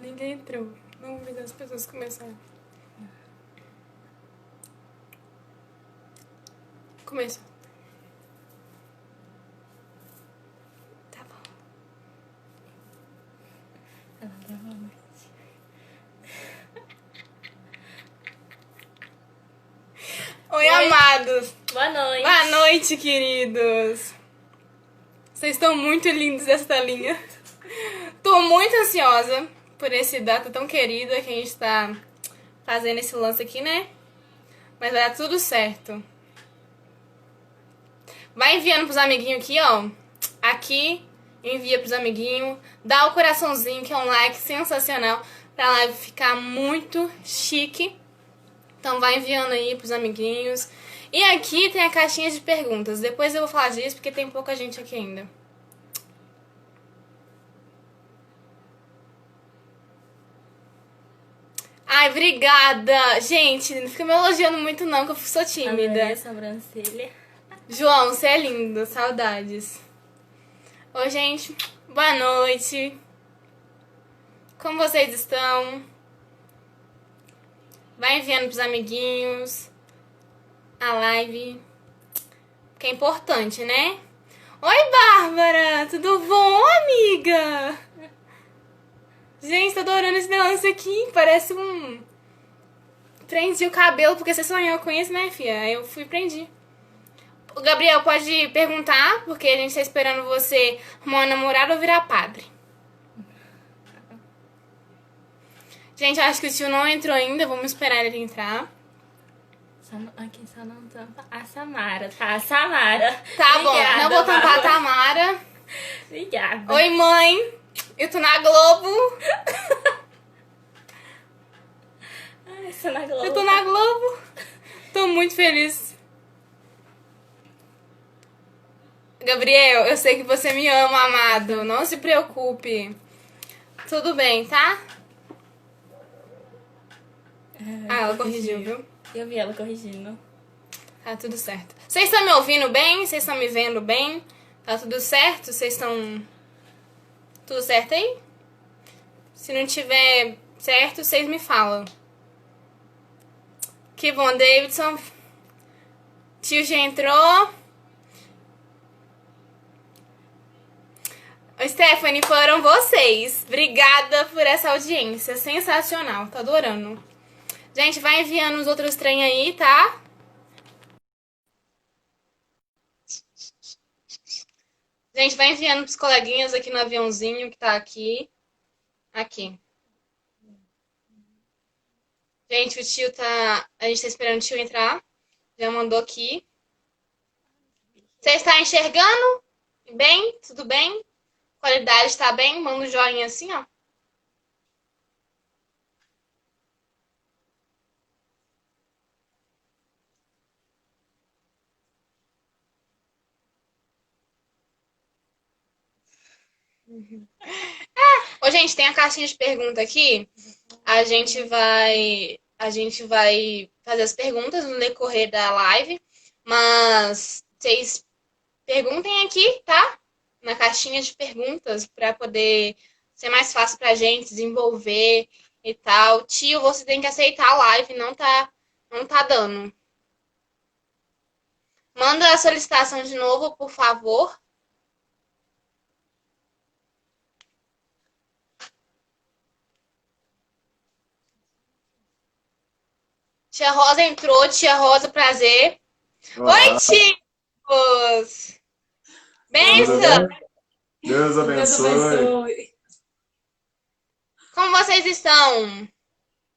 Ninguém entrou. Vamos ver as pessoas começaram. Começou. Tá bom. Oi, amados. Boa noite. Boa noite, queridos. Vocês estão muito lindos dessa linha. Tô muito ansiosa por esse data tão querida que a gente tá fazendo esse lance aqui, né? Mas vai dar tudo certo. Vai enviando pros amiguinhos aqui, ó. Aqui, envia pros amiguinhos. Dá o coraçãozinho, que é um like sensacional, pra live ficar muito chique. Então vai enviando aí pros amiguinhos. E aqui tem a caixinha de perguntas. Depois eu vou falar disso, porque tem pouca gente aqui ainda. Ai, obrigada! Gente, não fica me elogiando muito não, que eu sou tímida. A sobrancelha. João, você é lindo. Saudades. Oi, gente. Boa noite. Como vocês estão? Vai enviando pros amiguinhos a live, que é importante, né? Oi, Bárbara! Tudo bom, amiga? Gente, tô adorando esse lance aqui. Parece um... Prendi o cabelo, porque você sonhou com isso, né, filha? Aí eu fui e prendi. O Gabriel pode perguntar, porque a gente tá esperando você arrumar uma namorada ou virar padre. Gente, eu acho que o tio não entrou ainda. Vamos esperar ele entrar. Aqui só não tampa a Samara, tá? A Samara. Tá Obrigada, bom, não vou tampar a Tamara. Obrigada. Oi, mãe. Eu tô na Globo. Ai, sou na Globo. Eu tô na Globo. Tô muito feliz. Gabriel, eu sei que você me ama, amado. Não se preocupe. Tudo bem, tá? Ela corrigiu, viu? Eu vi ela corrigindo. Tá tudo certo. Vocês estão me ouvindo bem? Vocês estão me vendo bem? Tá tudo certo? Vocês estão... Tudo certo aí? Se não tiver certo, vocês me falam. Que bom, Davidson. Tio já entrou. Stephanie, foram vocês. Obrigada por essa audiência. Sensacional. Tô adorando. Gente, vai enviando os outros trem aí, tá? Gente, vai enviando pros coleguinhas aqui no aviãozinho que tá aqui. Aqui. Gente, o tio tá... A gente tá esperando o tio entrar. Já mandou aqui. Você está enxergando? Bem? Tudo bem? Qualidade tá bem? Manda um joinha assim, ó. Ô, gente, tem a caixinha de pergunta aqui. A gente vai fazer as perguntas no decorrer da live, mas vocês perguntem aqui, tá? Na caixinha de perguntas para poder ser mais fácil pra gente desenvolver e tal. Tio, você tem que aceitar a live, não tá dando. Manda a solicitação de novo, por favor. Tia Rosa entrou. Tia Rosa, prazer. Olá. Oi, tios! Benção! Deus abençoe. Como vocês estão?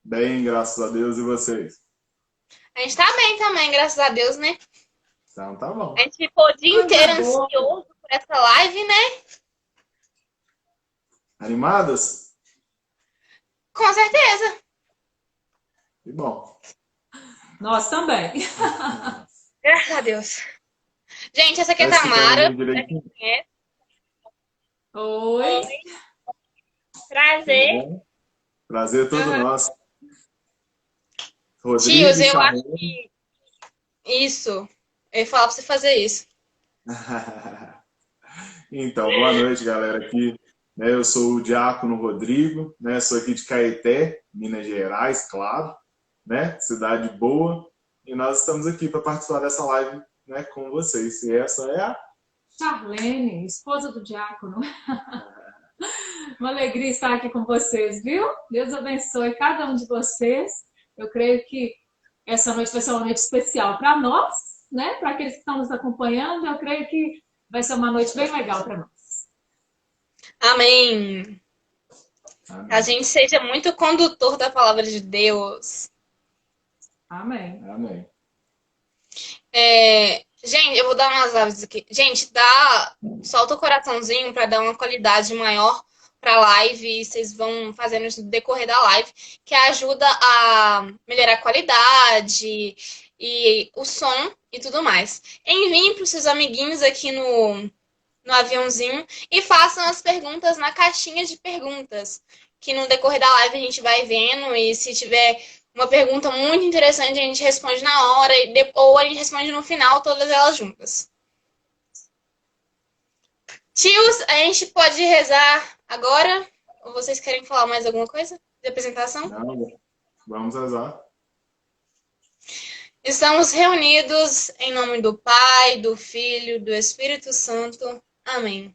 Bem, graças a Deus. E vocês? A gente tá bem também, graças a Deus, né? Então tá bom. A gente ficou o dia inteiro ansioso por essa live, né? Animadas? Com certeza. Que bom. Nós também. Graças a Deus. Gente, essa aqui é a Tá Tamara. escutando direitinho? Oi. Prazer. Tudo bom? Prazer todo nosso. Rodrigo Tios, eu chamou. acho que... Isso. Eu ia falar pra você fazer isso. Então, boa noite, galera aqui. né? Eu sou o diácono Rodrigo, né? Sou aqui de Caeté, Minas Gerais, claro, né? Cidade boa. E nós estamos aqui para participar dessa live, né, com vocês. E essa é a Charlene, esposa do diácono. Uma alegria estar aqui com vocês, viu? Deus abençoe cada um de vocês. Eu creio que essa noite vai ser uma noite especial para nós, né? Para aqueles que estão nos acompanhando, eu creio que vai ser uma noite bem legal para nós. Amém. A gente seja muito condutor da palavra de Deus. Amém. Amém. Gente, eu vou dar umas aves aqui. Gente, solta o coraçãozinho para dar uma qualidade maior para a live. E vocês vão fazendo isso no decorrer da live, que ajuda a melhorar a qualidade e o som e tudo mais. Enviem para os seus amiguinhos aqui no aviãozinho e façam as perguntas na caixinha de perguntas, que no decorrer da live a gente vai vendo, e se tiver uma pergunta muito interessante, a gente responde na hora, ou a gente responde no final, todas elas juntas. Tios, a gente pode rezar agora? Ou vocês querem falar mais alguma coisa de apresentação? Não, vamos rezar. Estamos reunidos em nome do Pai, do Filho, do Espírito Santo. Amém.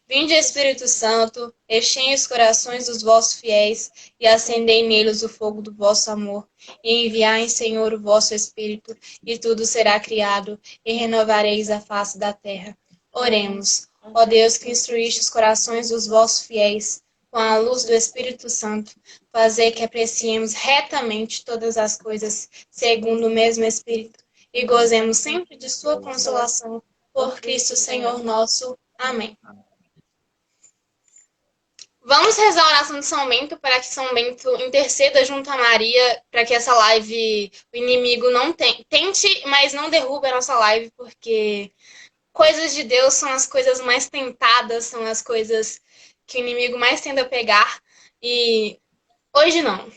Vinde, Espírito Santo, enchei os corações dos vossos fiéis e acendei neles o fogo do vosso amor. E enviai, Senhor, o vosso Espírito, e tudo será criado, e renovareis a face da terra. Oremos. Ó Deus, que instruíste os corações dos vossos fiéis, com a luz do Espírito Santo, fazer que apreciemos retamente todas as coisas, segundo o mesmo Espírito, e gozemos sempre de sua consolação. Por Cristo, Senhor nosso. Amém. Vamos rezar a oração de São Bento para que São Bento interceda junto a Maria, para que essa live, o inimigo não tente, mas não derrube a nossa live, porque coisas de Deus são as coisas mais tentadas, são as coisas que o inimigo mais tenta pegar, e hoje não.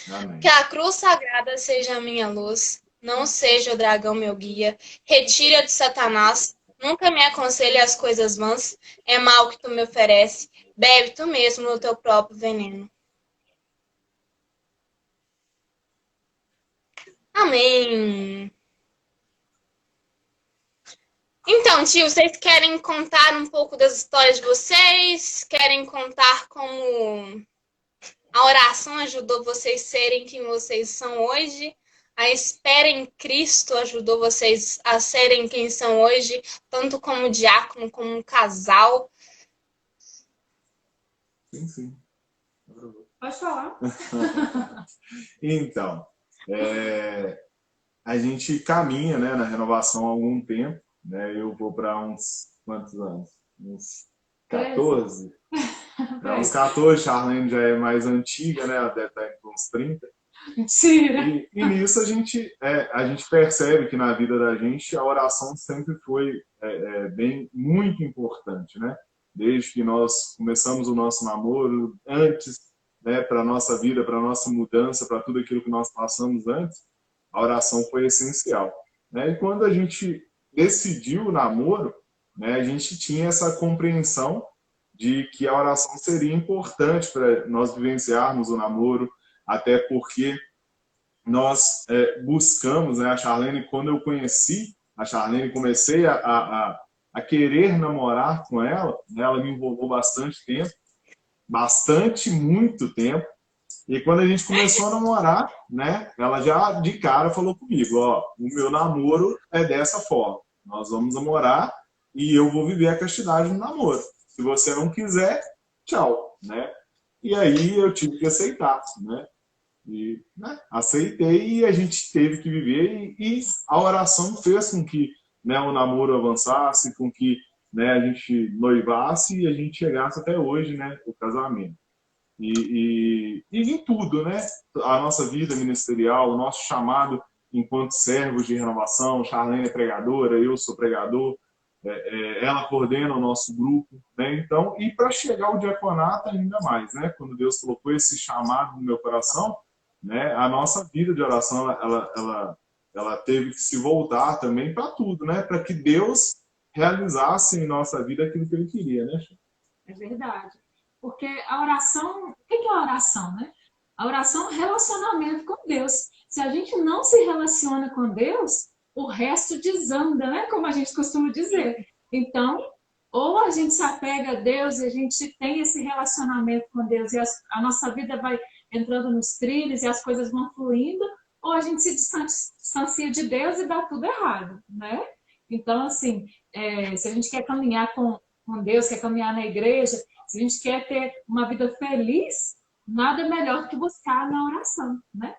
Amém. Que a cruz sagrada seja a minha luz, não seja o dragão meu guia, retira de Satanás, nunca me aconselhe as coisas vãs, é mal que tu me oferece, bebe tu mesmo no teu próprio veneno. Amém. Então, tio, vocês querem contar um pouco das histórias de vocês? Querem contar como a oração ajudou vocês a serem quem vocês são hoje? A espera em Cristo ajudou vocês a serem quem são hoje, tanto como diácono, como um casal? Sim. Pode falar. Então, a gente caminha, né, na renovação há algum tempo, né? Eu vou para uns quantos anos? Uns 14? Uns 14, Charlene já é mais antiga, né? Ela deve estar entre uns 30. Mentira. E nisso a gente percebe que na vida da gente a oração sempre foi muito importante, né? Desde que nós começamos o nosso namoro, antes, né, para a nossa vida, para a nossa mudança, para tudo aquilo que nós passamos antes, a oração foi essencial, né? E quando a gente decidiu o namoro, né, a gente tinha essa compreensão de que a oração seria importante para nós vivenciarmos o namoro, até porque nós buscamos, né, a Charlene, quando eu conheci a Charlene, comecei a querer namorar com ela, né, ela me envolveu muito tempo, e quando a gente começou a namorar, né, ela já de cara falou comigo, ó, o meu namoro é dessa forma, nós vamos namorar e eu vou viver a castidade no namoro. Se você não quiser, tchau, né? E aí eu tive que aceitar, né? E aceitei e a gente teve que viver e a oração fez com que, né, o namoro avançasse, com que, né, a gente noivasse e a gente chegasse até hoje, né, o casamento. E em tudo, né? A nossa vida ministerial, o nosso chamado enquanto servos de renovação, Charlene é pregadora, eu sou pregador, ela coordena o nosso grupo, né? Então, e para chegar ao diaconato ainda mais, né? Quando Deus colocou esse chamado no meu coração, né? A nossa vida de oração, ela teve que se voltar também para tudo, né? Para que Deus realizasse em nossa vida aquilo que Ele queria, né? É verdade. Porque a oração, o que é a oração, né? A oração é um relacionamento com Deus. Se a gente não se relaciona com Deus, o resto desanda, né? Como a gente costuma dizer. Então, ou a gente se apega a Deus e a gente tem esse relacionamento com Deus e a nossa vida vai entrando nos trilhos e as coisas vão fluindo, ou a gente se distancia de Deus e dá tudo errado, né? Então, assim, se a gente quer caminhar com Deus, quer caminhar na igreja, se a gente quer ter uma vida feliz, nada melhor que buscar na oração, né?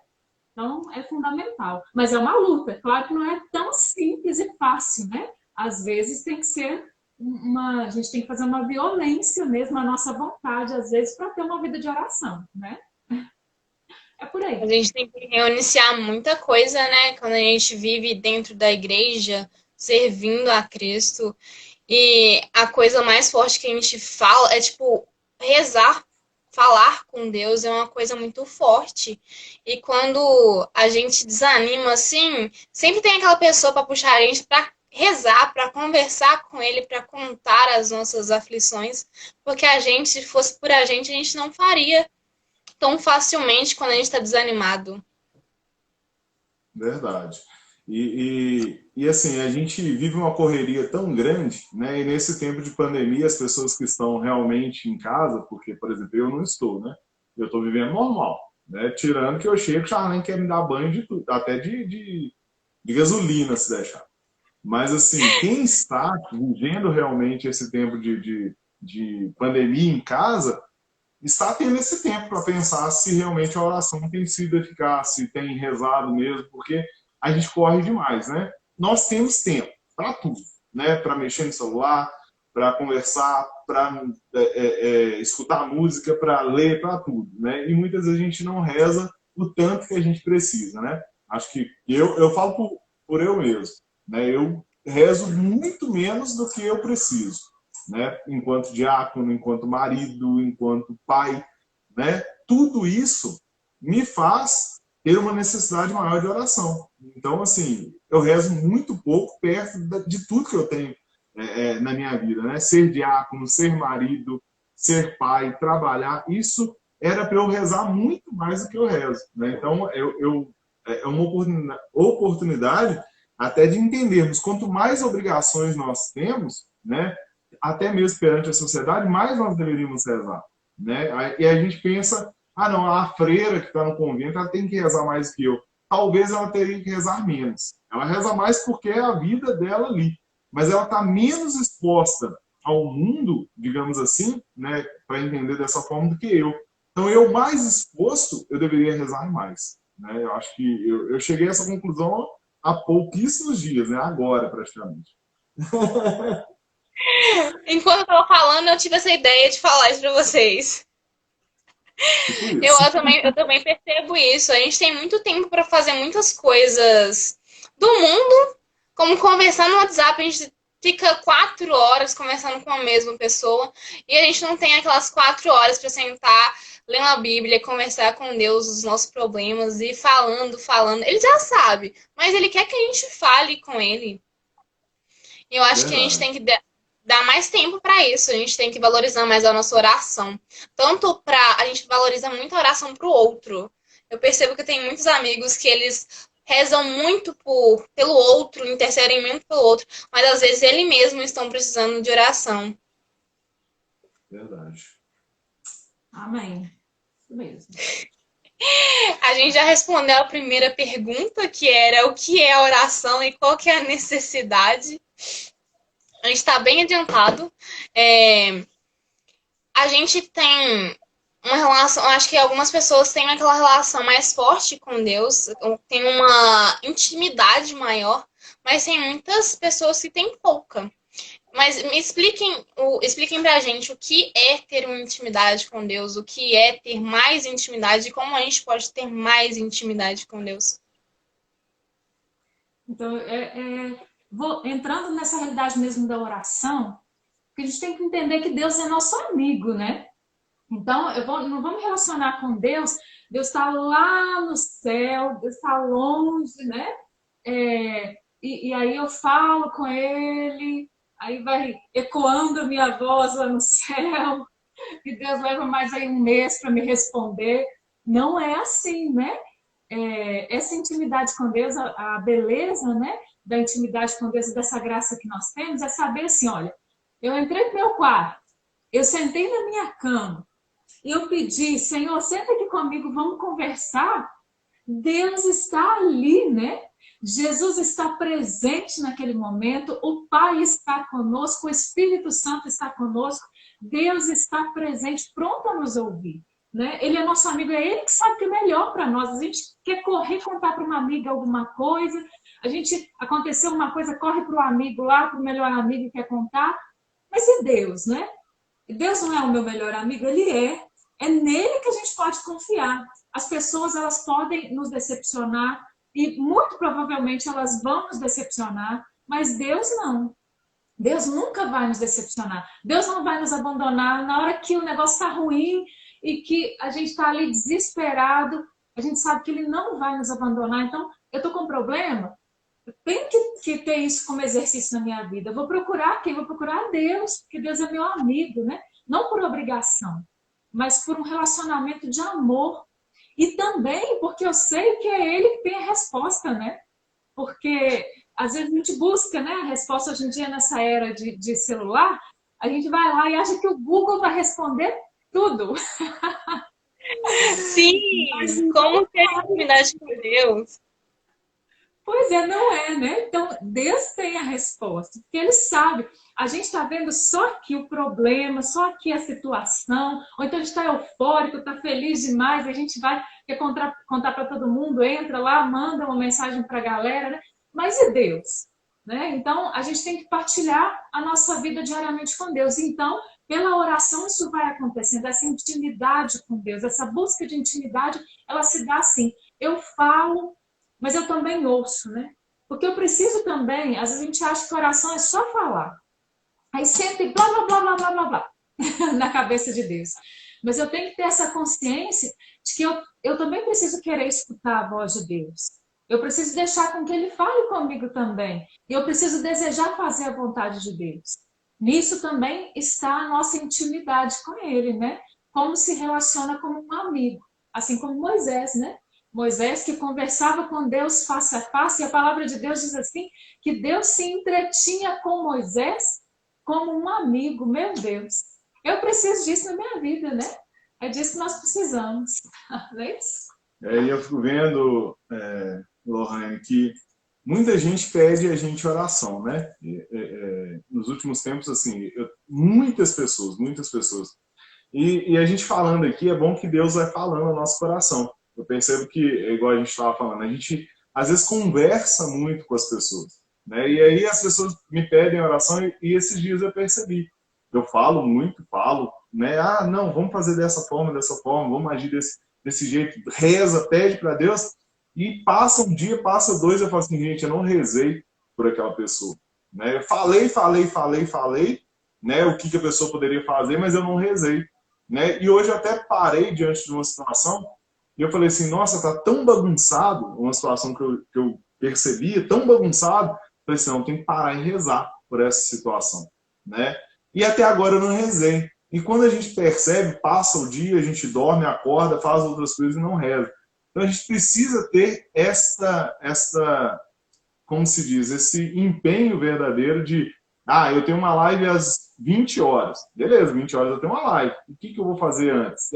Então, é fundamental. Mas é uma luta. Claro que não é tão simples e fácil, né? Às vezes tem que ser a gente tem que fazer uma violência mesmo, a nossa vontade, às vezes, para ter uma vida de oração, né? É por A aí. gente tem que reiniciar muita coisa, né? Quando a gente vive dentro da igreja, servindo a Cristo. E a coisa mais forte que a gente fala é, tipo, rezar, falar com Deus é uma coisa muito forte. E quando a gente desanima, assim, sempre tem aquela pessoa para puxar a gente para rezar, para conversar com ele, para contar as nossas aflições. Porque a gente, se fosse por a gente não faria tão facilmente quando a gente está desanimado. Verdade. E assim, a gente vive uma correria tão grande, né? E nesse tempo de pandemia, as pessoas que estão realmente em casa, porque, por exemplo, eu não estou, né? Eu estou vivendo normal, né? Tirando que eu chego, Charlene quer me dar banho de tudo, até de gasolina, se deixar. Mas, assim, quem está vivendo realmente esse tempo de pandemia em casa, está tendo esse tempo para pensar se realmente a oração tem sido eficaz, se tem rezado mesmo, porque a gente corre demais, né? Nós temos tempo para tudo, né? Para mexer no celular, para conversar, para escutar música, para ler, para tudo, né? E muitas vezes a gente não reza o tanto que a gente precisa, né? Acho que eu falo por eu mesmo, né? Eu rezo muito menos do que eu preciso, né? Enquanto diácono, enquanto marido, enquanto pai, né? Tudo isso me faz ter uma necessidade maior de oração. Então, assim, eu rezo muito pouco perto de tudo que eu tenho na minha vida, né? Ser diácono, ser marido, ser pai, trabalhar, isso era para eu rezar muito mais do que eu rezo, né? Então, é uma oportunidade até de entendermos quanto mais obrigações nós temos, né? Até mesmo perante a sociedade, mais nós deveríamos rezar, né? E a gente pensa, ah, não, a freira que está no convento, ela tem que rezar mais que eu. Talvez ela teria que rezar menos. Ela reza mais porque é a vida dela ali. Mas ela está menos exposta ao mundo, digamos assim, né, para entender dessa forma do que eu. Então, eu mais exposto, eu deveria rezar mais. Né? Eu acho que eu cheguei a essa conclusão há pouquíssimos dias, né? Agora, praticamente. Enquanto eu tava falando, eu tive essa ideia de falar isso pra vocês. Tipo Eu isso. também, eu também percebo isso. A gente tem muito tempo para fazer muitas coisas do mundo, como conversar no WhatsApp. A gente fica 4 horas conversando com a mesma pessoa e a gente não tem aquelas 4 horas para sentar, lendo a Bíblia, conversar com Deus os nossos problemas e falando. Ele já sabe, mas ele quer que a gente fale com ele. E eu acho que a gente Verdade. tem que dar mais tempo para isso. A gente tem que valorizar mais a nossa oração. Tanto a gente valoriza muito a oração pro outro. Eu percebo que tem muitos amigos que eles rezam muito pelo outro, intercedem muito pelo outro, mas às vezes eles mesmos estão precisando de oração. Verdade. Amém. Isso mesmo. A gente já respondeu a primeira pergunta, que era o que é a oração e qual que é a necessidade. A gente está bem adiantado. A gente tem uma relação, acho que algumas pessoas têm aquela relação mais forte com Deus, tem uma intimidade maior, mas tem muitas pessoas que têm pouca. Mas me expliquem pra gente o que é ter uma intimidade com Deus, o que é ter mais intimidade e como a gente pode ter mais intimidade com Deus. Então, entrando nessa realidade mesmo da oração, porque a gente tem que entender que Deus é nosso amigo, né? Então, não vamos relacionar com Deus. Deus está lá no céu, Deus está longe, né? E aí eu falo com Ele, aí vai ecoando a minha voz lá no céu, e Deus leva mais aí um mês para me responder. Não é assim, né? Essa intimidade com Deus, a beleza, né, da intimidade com Deus e dessa graça que nós temos é saber assim, olha, eu entrei no meu quarto, eu sentei na minha cama e eu pedi, Senhor, senta aqui comigo, vamos conversar. Deus está ali, né? Jesus está presente naquele momento, o Pai está conosco, o Espírito Santo está conosco, Deus está presente, pronto a nos ouvir. Né? Ele é nosso amigo, é ele que sabe o que é melhor para nós. A gente quer correr contar para uma amiga alguma coisa, aconteceu uma coisa, corre para o amigo lá, para o melhor amigo que quer contar. Mas e Deus, né? Deus não é o meu melhor amigo, ele é nele que a gente pode confiar. As pessoas, elas podem nos decepcionar e muito provavelmente elas vão nos decepcionar, mas Deus não. Deus nunca vai nos decepcionar. Deus não vai nos abandonar na hora que o negócio está ruim e que a gente está ali desesperado. A gente sabe que Ele não vai nos abandonar. Então, eu estou com um problema, eu tenho que ter isso como exercício na minha vida. Eu vou procurar quem? Vou procurar Deus, porque Deus é meu amigo, né? Não por obrigação, mas por um relacionamento de amor. E também porque eu sei que é Ele que tem a resposta, né? Porque às vezes a gente busca, né, a resposta hoje em dia nessa era de celular, a gente vai lá e acha que o Google vai responder tudo. Sim, como ter intimidade com Deus? Pois é, não é, né? Então, Deus tem a resposta, porque Ele sabe. A gente está vendo só aqui o problema, só aqui a situação, ou então a gente está eufórico, está feliz demais, a gente quer contar para todo mundo, entra lá, manda uma mensagem para a galera, né? Mas e Deus? Né? Então, a gente tem que partilhar a nossa vida diariamente com Deus. Então, pela oração, isso vai acontecendo, essa intimidade com Deus, essa busca de intimidade, ela se dá assim. Eu falo, mas eu também ouço, né? Porque eu preciso também, às vezes a gente acha que oração é só falar. Aí senta e blá, blá, blá, blá, blá, blá, blá, na cabeça de Deus. Mas eu tenho que ter essa consciência de que eu também preciso querer escutar a voz de Deus. Eu preciso deixar com que Ele fale comigo também. E eu preciso desejar fazer a vontade de Deus. Nisso também está a nossa intimidade com Ele, né? Como se relaciona como um amigo. Assim como Moisés, né? Moisés que conversava com Deus face a face. E a palavra de Deus diz assim, que Deus se entretinha com Moisés como um amigo. Meu Deus! Eu preciso disso na minha vida, né? É disso que nós precisamos. Não é isso? E eu fico vendo, Lohane, que muita gente pede a gente oração, né? Nos últimos tempos, assim, muitas pessoas. E a gente falando aqui, é bom que Deus vai falando no nosso coração. Eu percebo que, igual a gente estava falando, a gente às vezes conversa muito com as pessoas, né? E aí as pessoas me pedem oração e esses dias eu percebi. Eu falo muito, né? Ah, não, vamos fazer dessa forma, vamos agir desse jeito. Reza, pede para Deus e passa um dia, passa dois, eu falo assim, gente, eu não rezei por aquela pessoa, né? Eu falei, né? O que a pessoa poderia fazer, mas eu não rezei, né? E hoje eu até parei diante de uma situação e eu falei assim, nossa, tá tão bagunçado, uma situação que eu percebia, tão bagunçado, eu falei assim, não, tem que parar e rezar por essa situação, né? E até agora eu não rezei. E quando a gente percebe, passa o dia, a gente dorme, acorda, faz outras coisas e não reza. Então a gente precisa ter como se diz, esse empenho verdadeiro de, eu tenho uma live às 20 horas. Beleza, 20 horas eu tenho uma live. O que eu vou fazer antes?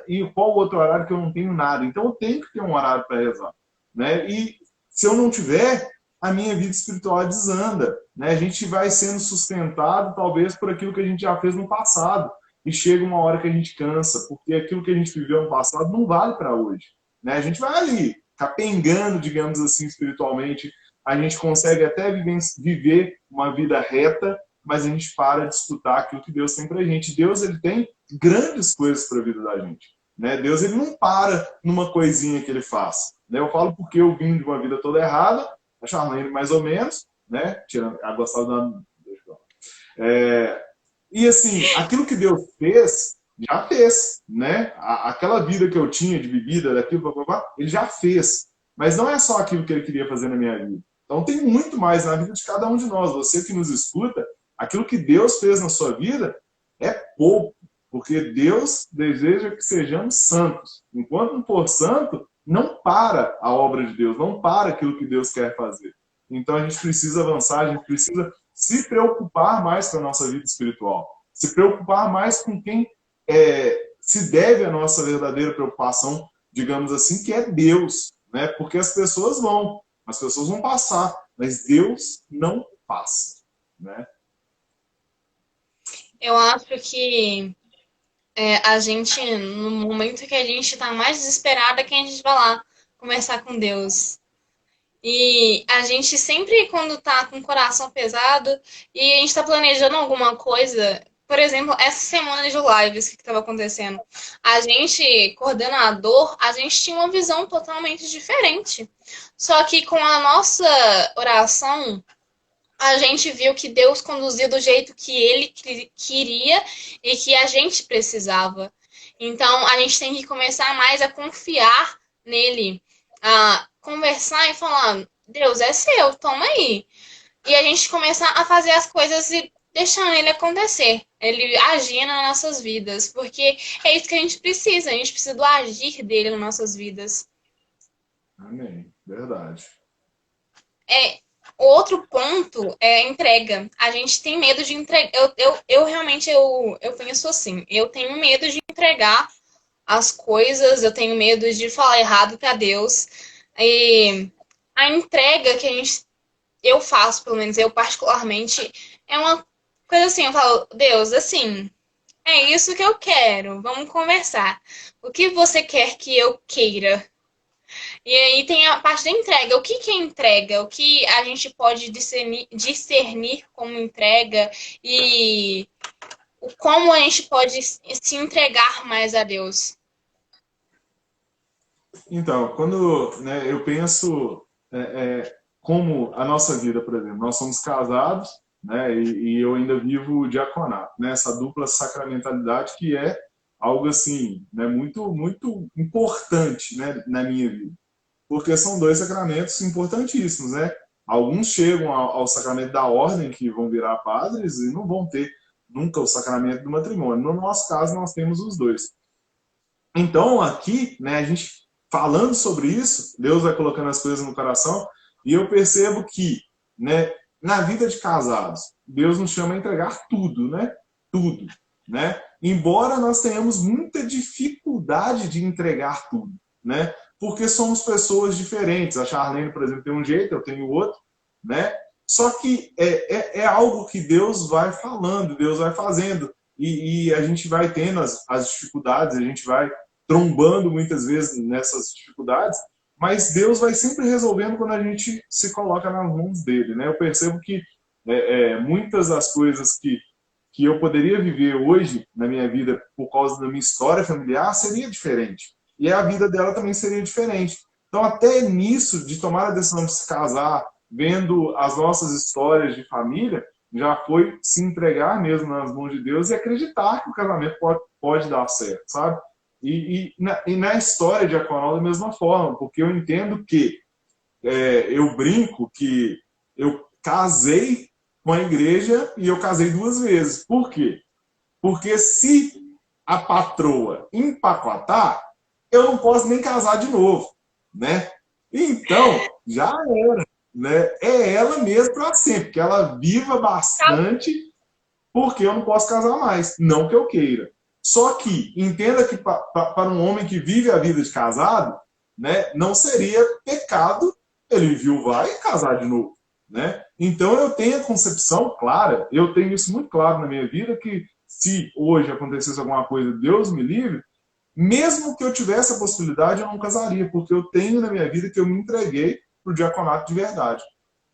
E qual outro horário que eu não tenho nada? Então eu tenho que ter um horário para rezar, né? E se eu não tiver, a minha vida espiritual desanda, né? A gente vai sendo sustentado, talvez, por aquilo que a gente já fez no passado. E chega uma hora que a gente cansa, porque aquilo que a gente viveu no passado não vale para hoje, né? A gente vai ali, capengando, digamos assim, espiritualmente. A gente consegue até viver uma vida reta, mas a gente para de escutar aquilo que Deus tem pra gente. Deus, Ele tem grandes coisas para a vida da gente, né? Deus, Ele não para numa coisinha que Ele faz, né? Eu falo porque eu vim de uma vida toda errada, a Charlene mais ou menos, né? Tirando a gostada da... E assim, aquilo que Deus fez, já fez, né? Aquela vida que eu tinha de bebida, daquilo, Ele já fez. Mas não é só aquilo que Ele queria fazer na minha vida. Então tem muito mais na vida de cada um de nós. Você que nos escuta, Aquilo que Deus fez na sua vida é pouco, porque Deus deseja que sejamos santos. Enquanto não for santo, não para a obra de Deus, não para aquilo que Deus quer fazer. Então a gente precisa avançar, a gente precisa se preocupar mais com a nossa vida espiritual, se preocupar mais com quem se deve a nossa verdadeira preocupação, digamos assim, que é Deus, né? Porque as pessoas vão passar, mas Deus não passa, né? Eu acho que a gente, no momento que a gente tá mais desesperada, que a gente vai lá conversar com Deus. E a gente sempre, quando tá com o coração pesado e a gente tá planejando alguma coisa, por exemplo, essa semana de lives que estava acontecendo, a gente, coordenador, a gente tinha uma visão totalmente diferente. Só que com a nossa oração, a gente viu que Deus conduzia do jeito que ele queria e que a gente precisava. Então, a gente tem que começar mais a confiar nele, a conversar e falar, Deus, é seu, toma aí. E a gente começar a fazer as coisas e deixando ele acontecer, ele agir nas nossas vidas, porque é isso que a gente precisa do agir dele nas nossas vidas. Amém, verdade. Outro ponto é a entrega. A gente tem medo de entregar. Eu realmente penso assim. Eu tenho medo de entregar as coisas. Eu tenho medo de falar errado para Deus. E a entrega que eu faço, pelo menos eu particularmente, é uma coisa assim. Eu falo, Deus, assim, é isso que eu quero. Vamos conversar. O que você quer que eu queira? E aí tem a parte da entrega. O que é entrega? O que a gente pode discernir como entrega e como a gente pode se entregar mais a Deus? Então, quando eu penso como a nossa vida, por exemplo, nós somos casados, né, e eu ainda vivo o diaconato, né, essa dupla sacramentalidade que é algo assim, né, muito, muito importante, né, na minha vida. Porque são dois sacramentos importantíssimos, né? Alguns chegam ao sacramento da ordem, que vão virar padres, e não vão ter nunca o sacramento do matrimônio. No nosso caso, nós temos os dois. Então, aqui, né, a gente falando sobre isso, Deus vai colocando as coisas no coração, e eu percebo que, né, na vida de casados, Deus nos chama a entregar tudo, né? Tudo, né? Embora nós tenhamos muita dificuldade de entregar tudo, né? Porque somos pessoas diferentes. A Charlene, por exemplo, tem um jeito, eu tenho outro, né? Só que é algo que Deus vai falando, Deus vai fazendo, e a gente vai tendo as dificuldades, a gente vai trombando muitas vezes nessas dificuldades, mas Deus vai sempre resolvendo quando a gente se coloca nas mãos dele, né? Eu percebo que muitas das coisas que eu poderia viver hoje na minha vida por causa da minha história familiar seria diferente. E a vida dela também seria diferente. Então, até nisso, de tomar a decisão de se casar, vendo as nossas histórias de família, já foi se entregar mesmo nas mãos de Deus e acreditar que o casamento pode dar certo, sabe? E na história de diaconal da mesma forma, porque eu entendo que eu brinco que eu casei com a igreja e eu casei 2 vezes. Por quê? Porque se a patroa empacotar, eu não posso nem casar de novo, né? Então, já era, né? É ela mesma para sempre, que ela viva bastante, porque eu não posso casar mais, não que eu queira. Só que, entenda que para um homem que vive a vida de casado, né, não seria pecado ele enviuvar e casar de novo, né? Então, eu tenho a concepção clara, eu tenho isso muito claro na minha vida, que se hoje acontecesse alguma coisa, Deus me livre, mesmo que eu tivesse a possibilidade, eu não casaria, porque eu tenho na minha vida que eu me entreguei para o diaconato de verdade.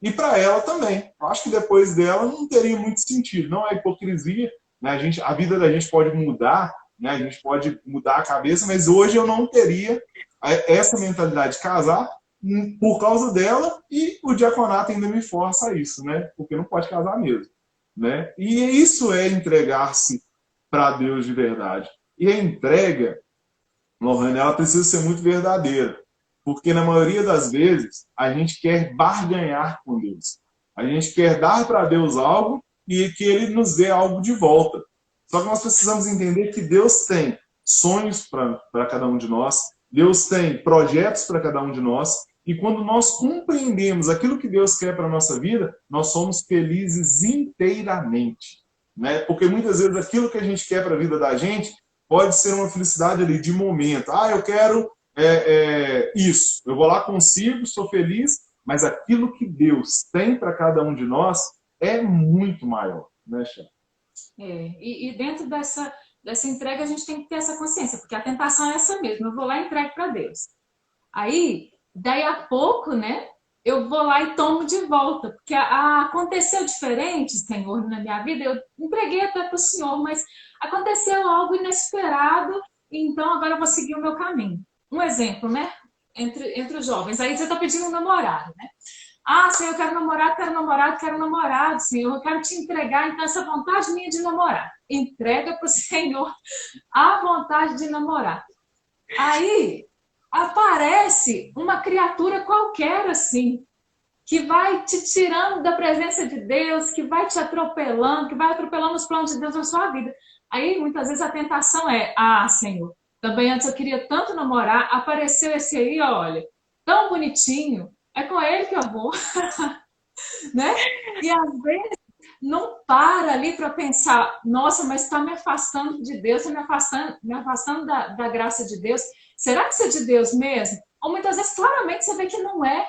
E para ela também. Eu acho que depois dela não teria muito sentido. Não é hipocrisia, né? A vida da gente pode mudar, né? A gente pode mudar a cabeça, mas hoje eu não teria essa mentalidade de casar por causa dela, e o diaconato ainda me força a isso, né? Porque não pode casar mesmo, né? E isso é entregar-se para Deus de verdade. E a entrega, Lohane, ela precisa ser muito verdadeira, porque na maioria das vezes a gente quer barganhar com Deus. A gente quer dar para Deus algo e que ele nos dê algo de volta. Só que nós precisamos entender que Deus tem sonhos para cada um de nós, Deus tem projetos para cada um de nós, e quando nós compreendemos aquilo que Deus quer para a nossa vida, nós somos felizes inteiramente. Né? Porque muitas vezes aquilo que a gente quer para a vida da gente pode ser uma felicidade ali de momento. Ah, eu quero isso. Eu vou lá, consigo, sou feliz, mas aquilo que Deus tem para cada um de nós é muito maior. Né, Xé? E dentro dessa entrega a gente tem que ter essa consciência, porque a tentação é essa mesmo. Eu vou lá e entrego para Deus. Aí, daí a pouco, né, eu vou lá e tomo de volta, porque aconteceu diferente, Senhor, na minha vida, eu entreguei até para o Senhor, mas aconteceu algo inesperado, então agora eu vou seguir o meu caminho. Um exemplo, né, entre os jovens, aí você está pedindo um namorado, né? Ah, Senhor, eu quero namorado, Senhor, eu quero te entregar, então, essa vontade minha de namorar. Entrega para o Senhor a vontade de namorar. Aí aparece uma criatura qualquer assim, que vai te tirando da presença de Deus, que vai te atropelando, que vai atropelando os planos de Deus na sua vida. Aí, muitas vezes, a tentação é, Senhor, também antes eu queria tanto namorar, apareceu esse aí, olha, tão bonitinho, é com ele que eu vou, né? E às vezes não para ali para pensar, nossa, mas está me afastando de Deus, está me afastando da graça de Deus. Será que isso é de Deus mesmo? Ou muitas vezes claramente você vê que não é,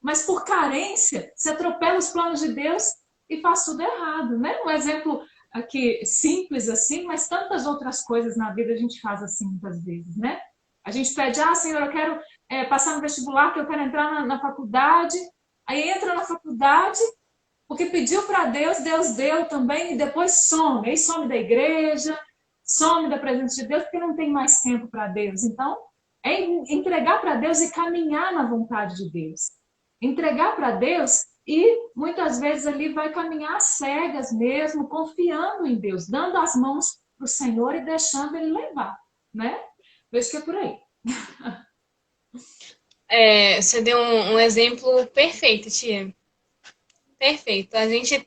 mas por carência você atropela os planos de Deus e faz tudo errado, né? Um exemplo aqui simples assim, mas tantas outras coisas na vida a gente faz assim muitas vezes, né? A gente pede, Senhor, eu quero passar no vestibular, que eu quero entrar na faculdade. Aí entra na faculdade, porque pediu para Deus, Deus deu também, e depois some. Aí some da igreja, some da presença de Deus, porque não tem mais tempo para Deus. Então, é entregar para Deus e caminhar na vontade de Deus. Entregar para Deus e muitas vezes ali vai caminhar às cegas mesmo, confiando em Deus, dando as mãos para o Senhor e deixando Ele levar, né? Vejo que é por aí. Você deu um exemplo perfeito, tia. Perfeito. A gente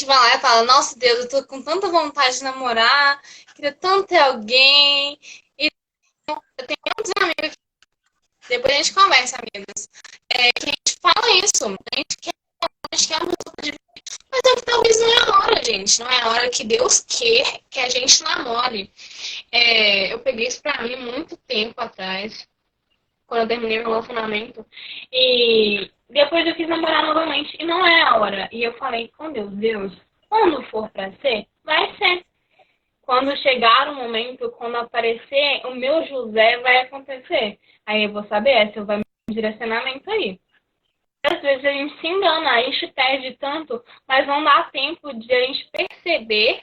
vai lá e fala, nossa Deus, eu tô com tanta vontade de namorar, queria tanto ter alguém. E eu tenho muitos amigos, depois a gente conversa, amigos, que a gente fala isso, a gente quer uma pessoa de... Mas talvez não é a hora, gente. Não é a hora que Deus quer que a gente namore. Eu peguei isso pra mim muito tempo atrás, quando eu terminei o relacionamento. E depois eu quis namorar novamente. E não é a hora. E eu falei com Deus, quando for pra ser, vai ser. Quando chegar o momento, quando aparecer o meu José, vai acontecer. Aí eu vou saber se eu vou me direcionamento aí. Às vezes a gente se engana, a gente perde tanto, mas não dá tempo de a gente perceber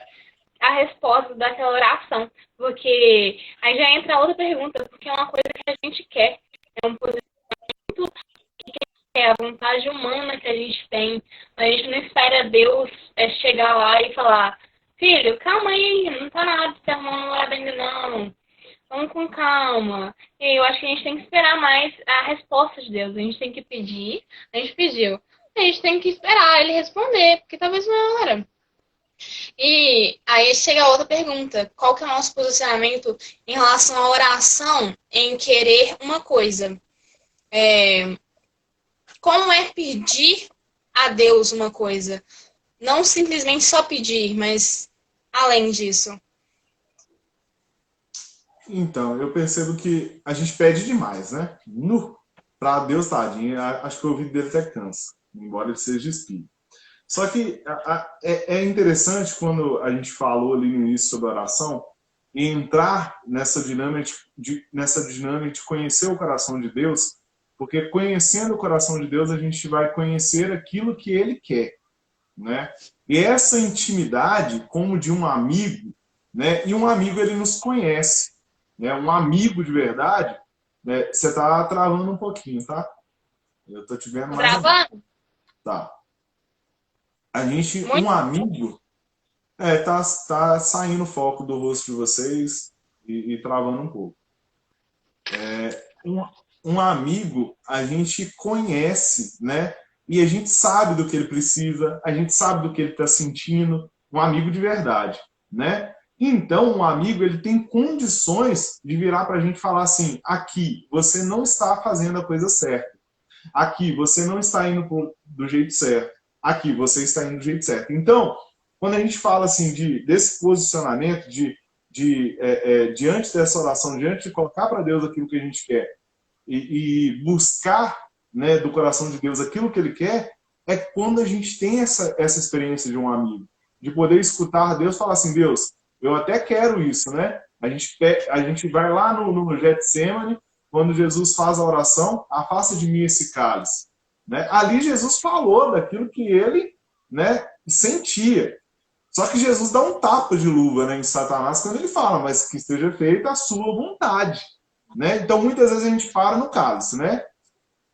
a resposta daquela oração. Porque aí já entra outra pergunta, porque é uma coisa que a gente quer. É um posicionamento que é a vontade humana que a gente tem. A gente não espera Deus chegar lá e falar, filho, calma aí, não tá na hora de ser namorado ainda não. Vamos com calma. E eu acho que a gente tem que esperar mais a resposta de Deus. A gente tem que pedir. A gente pediu. A gente tem que esperar ele responder, porque talvez não é hora. E aí chega a outra pergunta. Qual que é o nosso posicionamento em relação à oração em querer uma coisa? Como é pedir a Deus uma coisa? Não simplesmente só pedir, mas além disso. Então, eu percebo que a gente pede demais, né? Para Deus, tadinho, acho que o ouvido dele até cansa, embora ele seja espírito. Só que é interessante quando a gente falou ali no início sobre a oração, entrar nessa dinâmica de conhecer o coração de Deus, porque conhecendo o coração de Deus, a gente vai conhecer aquilo que Ele quer, né? E essa intimidade, como de um amigo, né? E um amigo, ele nos conhece. Né, um amigo de verdade, né, você tá travando um pouquinho, tá? Eu tô te vendo mais. Travando? Tá. A gente, um amigo, tá saindo o foco do rosto de vocês e travando um pouco. Um amigo, a gente conhece, né? e a gente sabe do que ele precisa, a gente sabe do que ele está sentindo, um amigo de verdade, né? Então, um amigo, ele tem condições de virar para a gente e falar assim, aqui, você não está fazendo a coisa certa. Aqui, você não está indo do jeito certo. Aqui, você está indo do jeito certo. Então, quando a gente fala assim desse posicionamento, diante dessa oração, diante de colocar para Deus aquilo que a gente quer e buscar, né, do coração de Deus aquilo que Ele quer, é quando a gente tem essa experiência de um amigo. De poder escutar Deus e falar assim, Deus, eu até quero isso, né? A gente vai lá no Getsemane, quando Jesus faz a oração, afasta de mim esse cálice. Né? Ali Jesus falou daquilo que ele, né, sentia. Só que Jesus dá um tapa de luva, né, em Satanás quando ele fala, mas que esteja feita a sua vontade. Né? Então muitas vezes a gente para no cálice, né?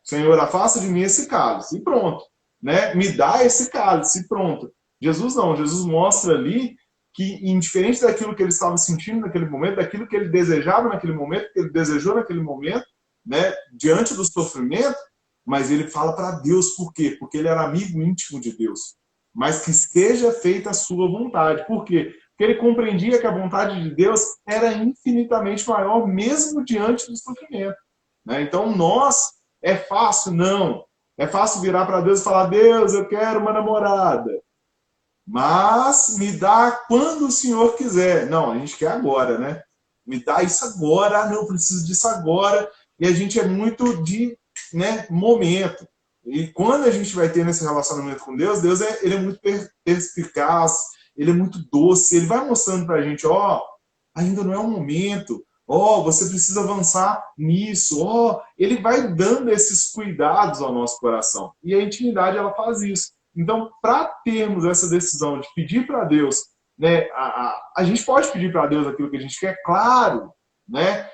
Senhor, afasta de mim esse cálice, e pronto. Né? Me dá esse cálice, e pronto. Jesus não, Jesus mostra ali que, indiferente daquilo que ele estava sentindo naquele momento, daquilo que ele desejava naquele momento, que ele desejou naquele momento, né, diante do sofrimento, mas ele fala para Deus por quê? Porque ele era amigo íntimo de Deus. Mas que esteja feita a sua vontade. Por quê? Porque ele compreendia que a vontade de Deus era infinitamente maior, mesmo diante do sofrimento. Né? Então, é fácil? Não. É fácil virar para Deus e falar, Deus, eu quero uma namorada. Mas me dá quando o Senhor quiser. Não, a gente quer agora, né? Me dá isso agora, não, eu preciso disso agora. E a gente é muito de, né, momento. E quando a gente vai ter nesse relacionamento com Deus, ele é muito perspicaz, ele é muito doce, ele vai mostrando pra gente, ainda não é o momento, você precisa avançar nisso, ele vai dando esses cuidados ao nosso coração. E a intimidade, ela faz isso. Então, para termos essa decisão de pedir para Deus, né, a gente pode pedir para Deus aquilo que a gente quer, claro, né?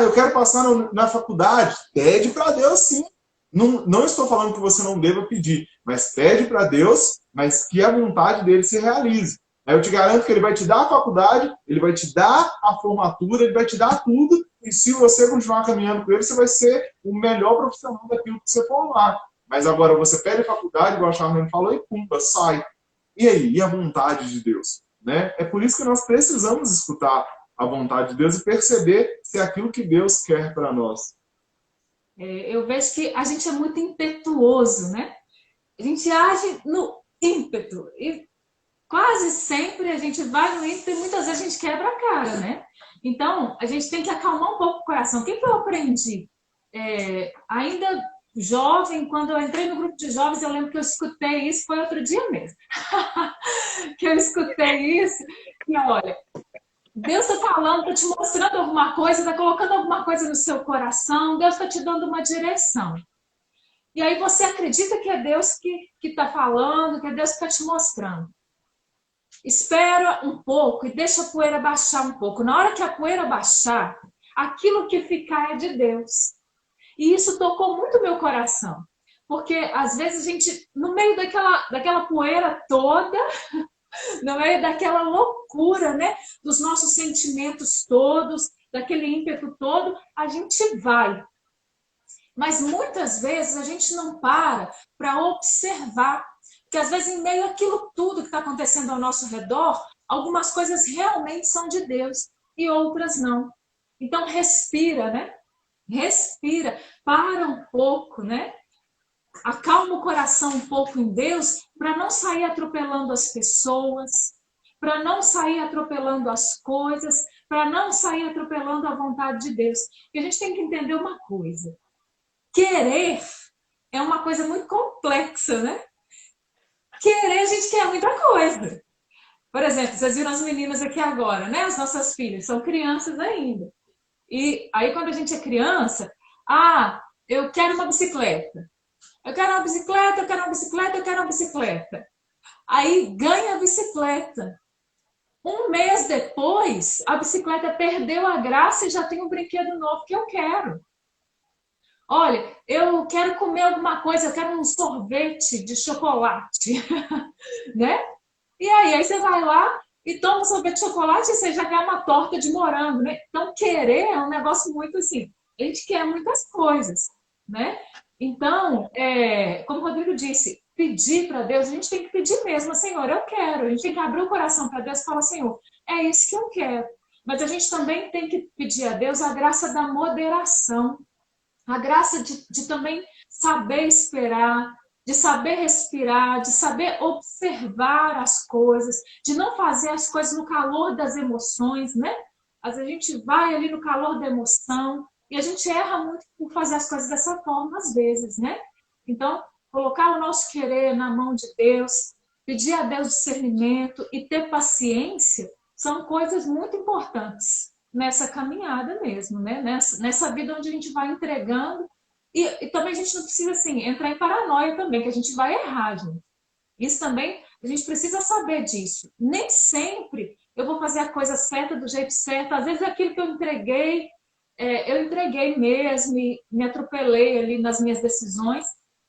Eu quero passar na faculdade. Pede para Deus, sim. Não estou falando que você não deva pedir, mas pede para Deus, mas que a vontade dele se realize. Aí eu te garanto que ele vai te dar a faculdade, ele vai te dar a formatura, ele vai te dar tudo, e se você continuar caminhando com ele, você vai ser o melhor profissional daquilo que você formar. Mas agora você pede a faculdade, igual a Charlene falou, e pumba, sai. E aí? E a vontade de Deus? Né? É por isso que nós precisamos escutar a vontade de Deus e perceber se é aquilo que Deus quer para nós. Eu vejo que a gente é muito impetuoso, né? A gente age no ímpeto. E quase sempre a gente vai no ímpeto e muitas vezes a gente quebra a cara, né? Então, a gente tem que acalmar um pouco o coração. O que eu aprendi? Ainda jovem, quando eu entrei no grupo de jovens, eu lembro que eu escutei isso, foi outro dia mesmo, que eu escutei isso, e olha, Deus está falando, está te mostrando alguma coisa, está colocando alguma coisa no seu coração, Deus está te dando uma direção. E aí você acredita que é Deus que está falando, que é Deus que está te mostrando. Espera um pouco e deixa a poeira baixar um pouco. Na hora que a poeira baixar, aquilo que ficar é de Deus. E isso tocou muito meu coração. Porque às vezes a gente, no meio daquela poeira toda, no meio daquela loucura, né? Dos nossos sentimentos todos, daquele ímpeto todo, a gente vai. Mas muitas vezes a gente não para observar. Porque às vezes em meio àquilo tudo que está acontecendo ao nosso redor, algumas coisas realmente são de Deus e outras não. Então respira, né? Respira, para um pouco, né? Acalma o coração um pouco em Deus para não sair atropelando as pessoas, para não sair atropelando as coisas, para não sair atropelando a vontade de Deus. E a gente tem que entender uma coisa. Querer é uma coisa muito complexa, né? Querer, a gente quer muita coisa. Por exemplo, vocês viram as meninas aqui agora, né? As nossas filhas são crianças ainda. E aí quando a gente é criança, eu quero uma bicicleta. Eu quero uma bicicleta, eu quero uma bicicleta, eu quero uma bicicleta. Aí ganha a bicicleta. Um mês depois, a bicicleta perdeu a graça e já tem um brinquedo novo que eu quero. Olha, eu quero comer alguma coisa, eu quero um sorvete de chocolate, né? E aí você vai lá e toma um sorvete de chocolate e você já quer uma torta de morango, né? Então, querer é um negócio muito assim, a gente quer muitas coisas, né? Então, como o Rodrigo disse, pedir para Deus, a gente tem que pedir mesmo, Senhor, eu quero. A gente tem que abrir o coração para Deus e falar, Senhor, é isso que eu quero. Mas a gente também tem que pedir a Deus a graça da moderação, a graça de também saber esperar, de saber respirar, de saber observar as coisas, de não fazer as coisas no calor das emoções, né? Às vezes a gente vai ali no calor da emoção e a gente erra muito por fazer as coisas dessa forma, às vezes, né? Então, colocar o nosso querer na mão de Deus, pedir a Deus discernimento e ter paciência são coisas muito importantes nessa caminhada mesmo, né? Nessa vida onde a gente vai entregando. E também a gente não precisa, assim, entrar em paranoia também, que a gente vai errar, gente. Isso também, a gente precisa saber disso. Nem sempre eu vou fazer a coisa certa do jeito certo. Às vezes aquilo que eu entreguei mesmo, me atropelei ali nas minhas decisões.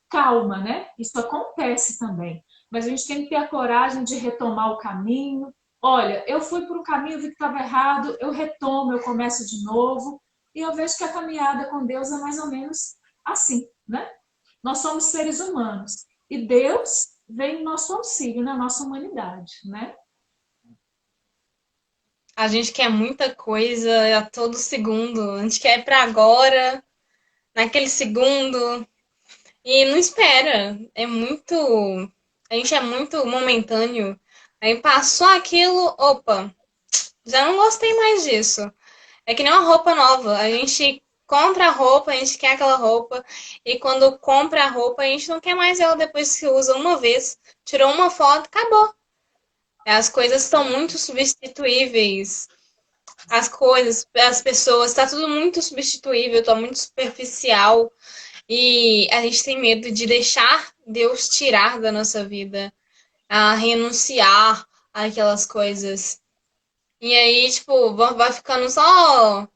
Calma, né? Isso acontece também. Mas a gente tem que ter a coragem de retomar o caminho. Olha, eu fui por um caminho, vi que estava errado, eu retomo, eu começo de novo. E eu vejo que a caminhada com Deus é mais ou menos assim, né? Nós somos seres humanos. E Deus vem em nosso auxílio, na nossa humanidade, né? A gente quer muita coisa a todo segundo. A gente quer para agora, naquele segundo. E não espera. A gente é muito momentâneo. Aí passou aquilo, opa, já não gostei mais disso. É que nem uma roupa nova. A gente compra a roupa, a gente quer aquela roupa. E quando compra a roupa, a gente não quer mais ela depois que usa uma vez. Tirou uma foto, acabou. As coisas estão muito substituíveis. As coisas, as pessoas, está tudo muito substituível, está muito superficial. E a gente tem medo de deixar Deus tirar da nossa vida, a renunciar àquelas coisas. E aí, tipo, vai ficando só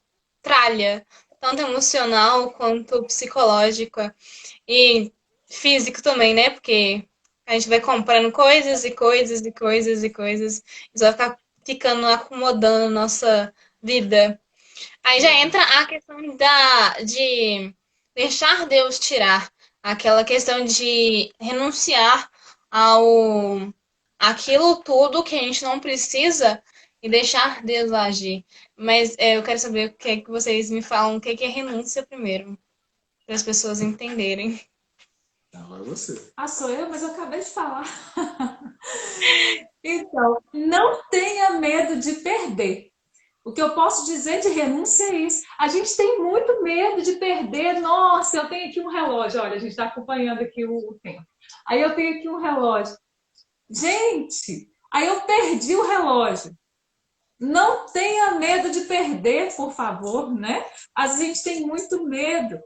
tralha, tanto emocional quanto psicológica e físico também, né? Porque a gente vai comprando coisas e coisas e coisas e coisas, isso vai ficar ficando acomodando a nossa vida. Aí já entra a questão de deixar Deus tirar, aquela questão de renunciar ao aquilo tudo que a gente não precisa e deixar Deus agir. Mas eu quero saber o que é que vocês me falam, o que é renúncia primeiro, para as pessoas entenderem. Agora você. Ah, sou eu, mas eu acabei de falar. Então, não tenha medo de perder. O que eu posso dizer de renúncia é isso. A gente tem muito medo de perder. Nossa, eu tenho aqui um relógio. Olha, a gente está acompanhando aqui o tempo. Aí eu tenho aqui um relógio. Gente, aí eu perdi o relógio. Não tenha medo de perder, por favor, né? A gente tem muito medo.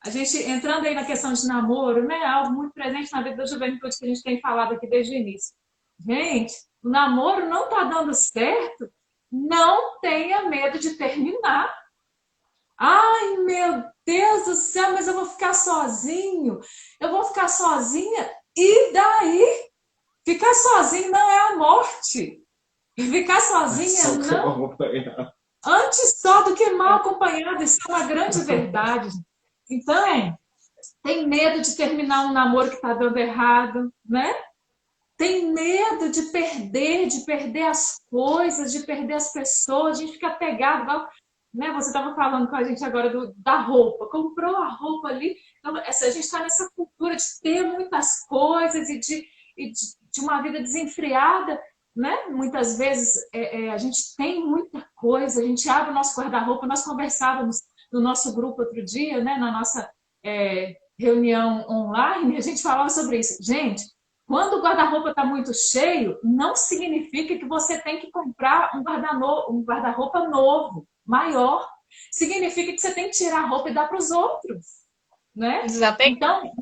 A gente, entrando aí na questão de namoro, né? Algo muito presente na vida da juventude que a gente tem falado aqui desde o início. Gente, o namoro não está dando certo, não tenha medo de terminar. Ai, meu Deus do céu, mas eu vou ficar sozinho. Eu vou ficar sozinha. E daí? Ficar sozinho não é a morte. Ficar sozinha não. Antes só do que mal acompanhada. Isso é uma grande verdade. Então, tem medo de terminar um namoro que está dando errado, né? Tem medo de perder as coisas, de perder as pessoas, a gente fica pegado, né? Você estava falando com a gente agora da roupa, comprou a roupa ali, então, a gente está nessa cultura de ter muitas coisas e de uma vida desenfreada, né? Muitas vezes a gente tem muita coisa, a gente abre o nosso guarda-roupa, nós conversávamos no nosso grupo outro dia, né? Na nossa reunião online, a gente falava sobre isso. Gente, quando o guarda-roupa está muito cheio, não significa que você tem que comprar um guarda-roupa novo, maior. Significa que você tem que tirar a roupa e dar para os outros, né? Então,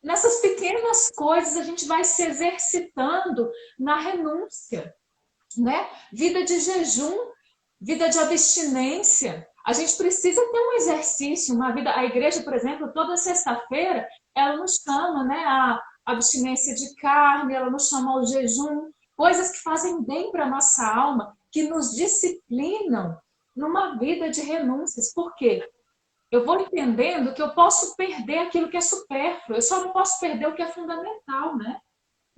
nessas pequenas coisas, a gente vai se exercitando na renúncia, né? Vida de jejum, vida de abstinência. A gente precisa ter um exercício, uma vida. A igreja, por exemplo, toda sexta-feira, ela nos chama, né? A abstinência de carne, ela nos chama ao jejum, coisas que fazem bem para a nossa alma, que nos disciplinam numa vida de renúncias. Por quê? eu vou entendendo que eu posso perder aquilo que é supérfluo, eu só não posso perder o que é fundamental, né?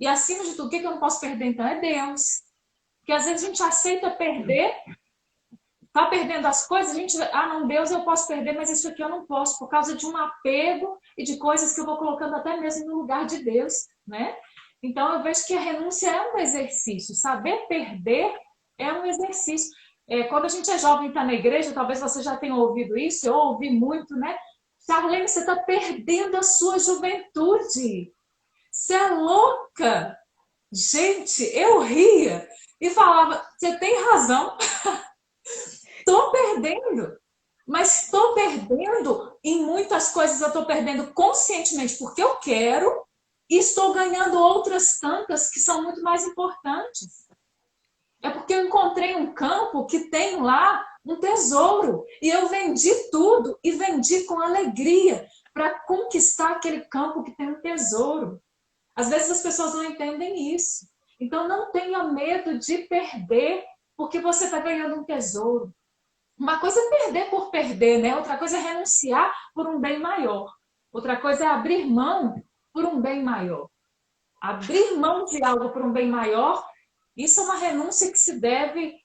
E acima de tudo, o que eu não posso perder então é Deus. Porque às vezes a gente aceita perder, tá perdendo as coisas, a gente, não, Deus eu posso perder, mas isso aqui eu não posso, por causa de um apego e de coisas que eu vou colocando até mesmo no lugar de Deus, né? Então eu vejo que a renúncia é um exercício, saber perder é um exercício. Quando a gente é jovem e está na igreja, talvez você já tenha ouvido isso, eu ouvi muito, né? Charlene, você está perdendo a sua juventude. Você é louca. Gente, eu ria e falava, você tem razão, estou perdendo. Mas estou perdendo em muitas coisas, eu estou perdendo conscientemente porque eu quero e estou ganhando outras tantas que são muito mais importantes. É porque eu encontrei um campo que tem lá um tesouro. E eu vendi tudo e vendi com alegria para conquistar aquele campo que tem um tesouro. Às vezes as pessoas não entendem isso. Então não tenha medo de perder porque você está ganhando um tesouro. Uma coisa é perder por perder, né? Outra coisa é renunciar por um bem maior. Outra coisa é abrir mão por um bem maior. Abrir mão de algo por um bem maior, isso é uma renúncia que se deve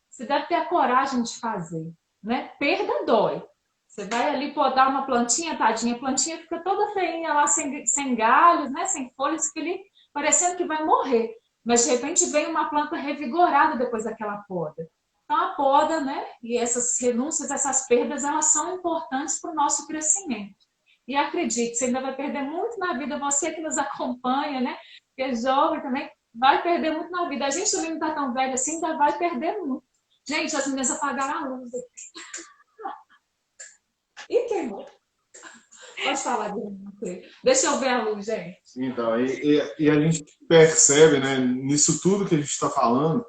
ter a coragem de fazer, né? Perda dói. Você vai ali podar uma plantinha, tadinha, a plantinha fica toda feinha lá, sem galhos, né? Sem folhas, fica ali parecendo que vai morrer. Mas de repente vem uma planta revigorada depois daquela poda. Então a poda, né? E essas renúncias, essas perdas, elas são importantes para o nosso crescimento. E acredite, você ainda vai perder muito na vida, você que nos acompanha, né? Que é jovem também, vai perder muito na vida. A gente também não está tão velho assim, ainda vai perder muito. Gente, as meninas apagaram a luz aqui. E queimou. Pode falar de você. Deixa eu ver a luz, gente. Então, e a gente percebe, né, nisso tudo que a gente está falando,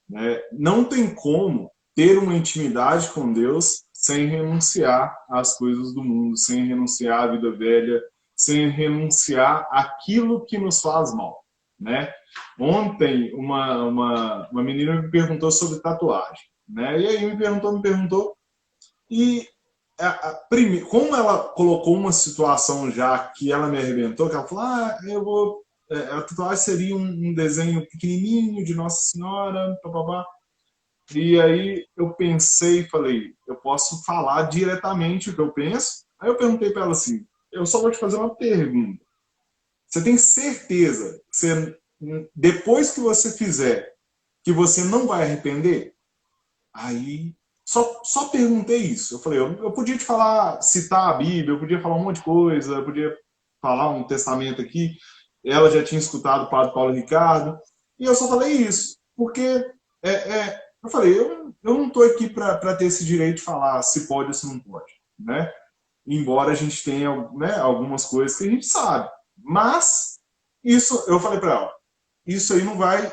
né, não tem como ter uma intimidade com Deus sem renunciar às coisas do mundo, sem renunciar à vida velha, sem renunciar àquilo que nos faz mal, né? Ontem, uma menina me perguntou sobre tatuagem, né? E aí me perguntou, e como ela colocou uma situação já que ela me arrebentou, que ela falou, a tatuagem seria um desenho pequenininho de Nossa Senhora, papapá. E aí eu pensei e falei, eu posso falar diretamente o que eu penso? Aí eu perguntei para ela assim, eu só vou te fazer uma pergunta. Você tem certeza que depois que você fizer, que você não vai arrepender? Aí só perguntei isso. Eu falei, eu podia te falar, citar a Bíblia, eu podia falar um monte de coisa, eu podia falar um testamento aqui. Ela já tinha escutado o padre Paulo Ricardo. E eu só falei isso, porque eu falei, eu não estou aqui para ter esse direito de falar se pode ou se não pode, né? Embora a gente tenha, né, algumas coisas que a gente sabe. Mas, isso, eu falei para ela, isso aí não vai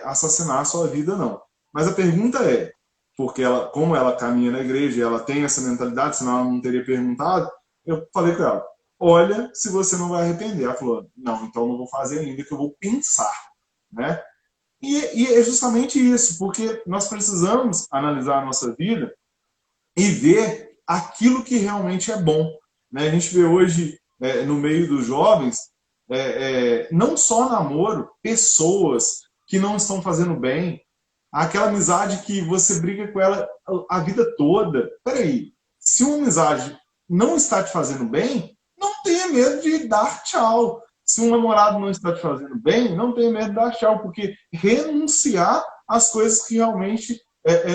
assassinar a sua vida, não. Mas a pergunta é, porque como ela caminha na igreja e ela tem essa mentalidade, senão ela não teria perguntado, eu falei para ela, olha se você não vai arrepender. Ela falou, não, então não vou fazer ainda, que eu vou pensar, né? E é justamente isso, porque nós precisamos analisar a nossa vida e ver aquilo que realmente é bom, né? A gente vê hoje, no meio dos jovens, não só namoro, pessoas que não estão fazendo bem, aquela amizade que você briga com ela a vida toda. Peraí, se uma amizade não está te fazendo bem, não tenha medo de dar tchau. Se um namorado não está te fazendo bem, não tenha medo de dar tchau, porque renunciar às coisas que realmente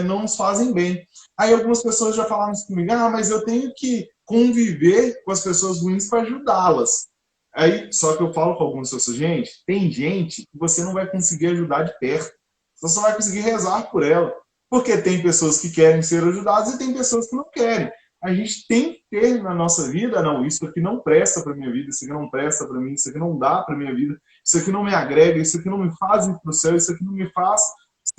não nos fazem bem. Aí algumas pessoas já falaram isso comigo, mas eu tenho que conviver com as pessoas ruins para ajudá-las. Aí, só que eu falo com algumas pessoas, gente, tem gente que você não vai conseguir ajudar de perto. Você só vai conseguir rezar por ela. Porque tem pessoas que querem ser ajudadas e tem pessoas que não querem. A gente tem que ter na nossa vida, não, isso aqui não presta para minha vida, isso aqui não presta para mim, isso aqui não dá para minha vida, isso aqui não me agrega, isso aqui não me faz ir para o céu, isso aqui não me faz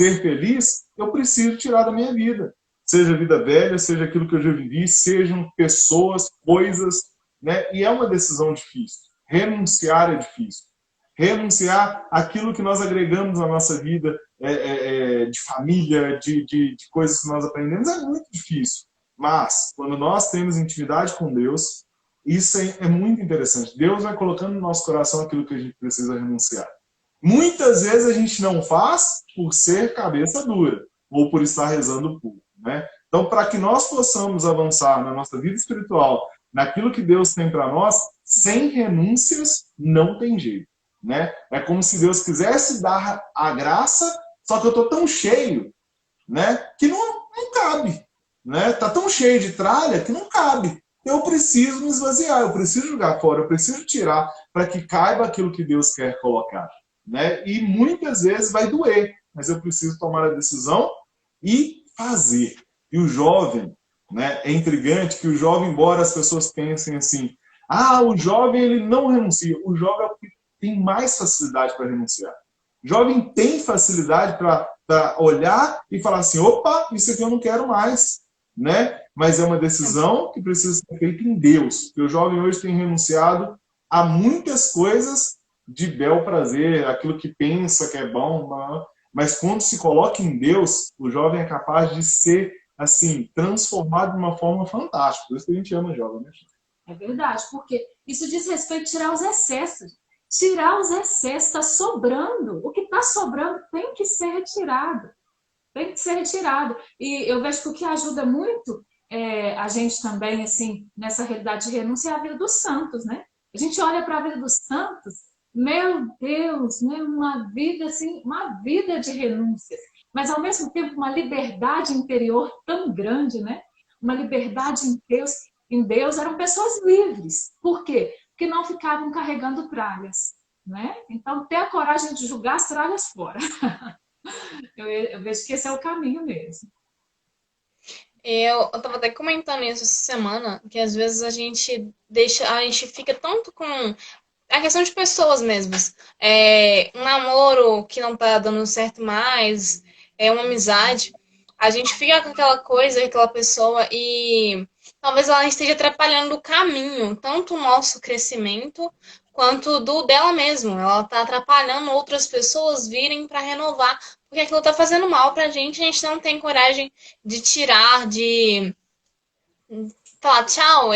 ser feliz, eu preciso tirar da minha vida. Seja vida velha, seja aquilo que eu já vivi, sejam pessoas, coisas, né? E é uma decisão difícil. Renunciar é difícil. Renunciar àquilo que nós agregamos na nossa vida, de família, de coisas que nós aprendemos, é muito difícil. Mas, quando nós temos intimidade com Deus, isso é muito interessante. Deus vai colocando no nosso coração aquilo que a gente precisa renunciar. Muitas vezes a gente não faz por ser cabeça dura, ou por estar rezando pouco, né? Então, para que nós possamos avançar na nossa vida espiritual, naquilo que Deus tem para nós, sem renúncias, não tem jeito, né? É como se Deus quisesse dar a graça, só que eu estou tão cheio, né, que não cabe, né? Tá tão cheio de tralha que não cabe. Eu preciso me esvaziar, eu preciso jogar fora, eu preciso tirar para que caiba aquilo que Deus quer colocar, né? E muitas vezes vai doer, mas eu preciso tomar a decisão e fazer. E o jovem, né, é intrigante que o jovem, embora as pessoas pensem assim, o jovem ele não renuncia, o jovem é o que tem mais facilidade para renunciar. O jovem tem facilidade para olhar e falar assim, opa, isso aqui eu não quero mais, né? Mas é uma decisão que precisa ser feita em Deus. Porque o jovem hoje tem renunciado a muitas coisas de bel prazer, aquilo que pensa que é bom, mas quando se coloca em Deus, o jovem é capaz de ser assim, transformado de uma forma fantástica. Por isso que a gente ama jovem, né? É verdade, porque isso diz respeito a tirar os excessos. Tirar os excessos, está sobrando. O que está sobrando tem que ser retirado. Tem que ser retirado. E eu vejo que o que ajuda muito a gente também, assim, nessa realidade de renúncia é a vida dos santos, né? A gente olha para a vida dos santos, meu Deus, né? Uma vida assim, uma vida de renúncias, mas ao mesmo tempo uma liberdade interior tão grande, né? Uma liberdade em Deus. Em Deus eram pessoas livres. Por quê? Porque não ficavam carregando tralhas, né? Então, ter a coragem de jogar as tralhas fora. Eu vejo que esse é o caminho mesmo. Eu tava até comentando isso essa semana, que às vezes a gente fica tanto com a questão de pessoas mesmas. Um namoro que não tá dando certo mais, uma amizade. A gente fica com aquela coisa, aquela pessoa, e talvez ela esteja atrapalhando o caminho, tanto o nosso crescimento, quanto do dela mesmo. Ela tá atrapalhando outras pessoas virem para renovar, porque aquilo tá fazendo mal pra gente, a gente não tem coragem de tirar, de falar tchau,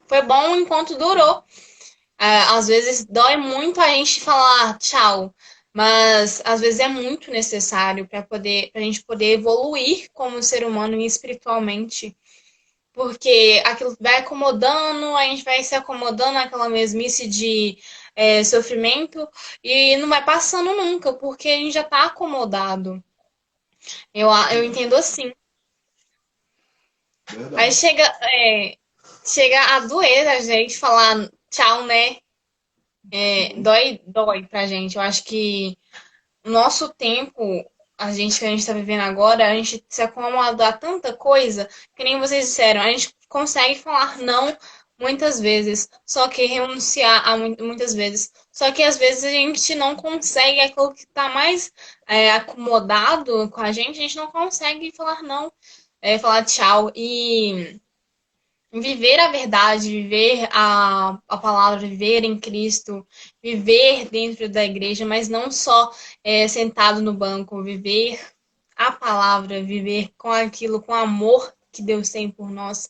foi bom enquanto durou. Às vezes dói muito a gente falar tchau, mas às vezes é muito necessário para a gente poder evoluir como ser humano e espiritualmente. Porque aquilo vai acomodando, a gente vai se acomodando naquela mesmice de sofrimento e não vai passando nunca, porque a gente já está acomodado. Eu entendo assim. Verdade. Aí chega a doer a gente falar tchau, né? Dói pra gente. Eu acho que o nosso tempo, que a gente tá vivendo agora, a gente se acomoda a tanta coisa, que nem vocês disseram, a gente consegue falar não muitas vezes, só que renunciar a muitas vezes. Só que às vezes a gente não consegue, aquilo que tá mais acomodado com a gente não consegue falar não, falar tchau. E viver a verdade, viver a palavra, viver em Cristo, viver dentro da igreja, mas não só sentado no banco, viver a palavra, viver com aquilo, com o amor que Deus tem por nós.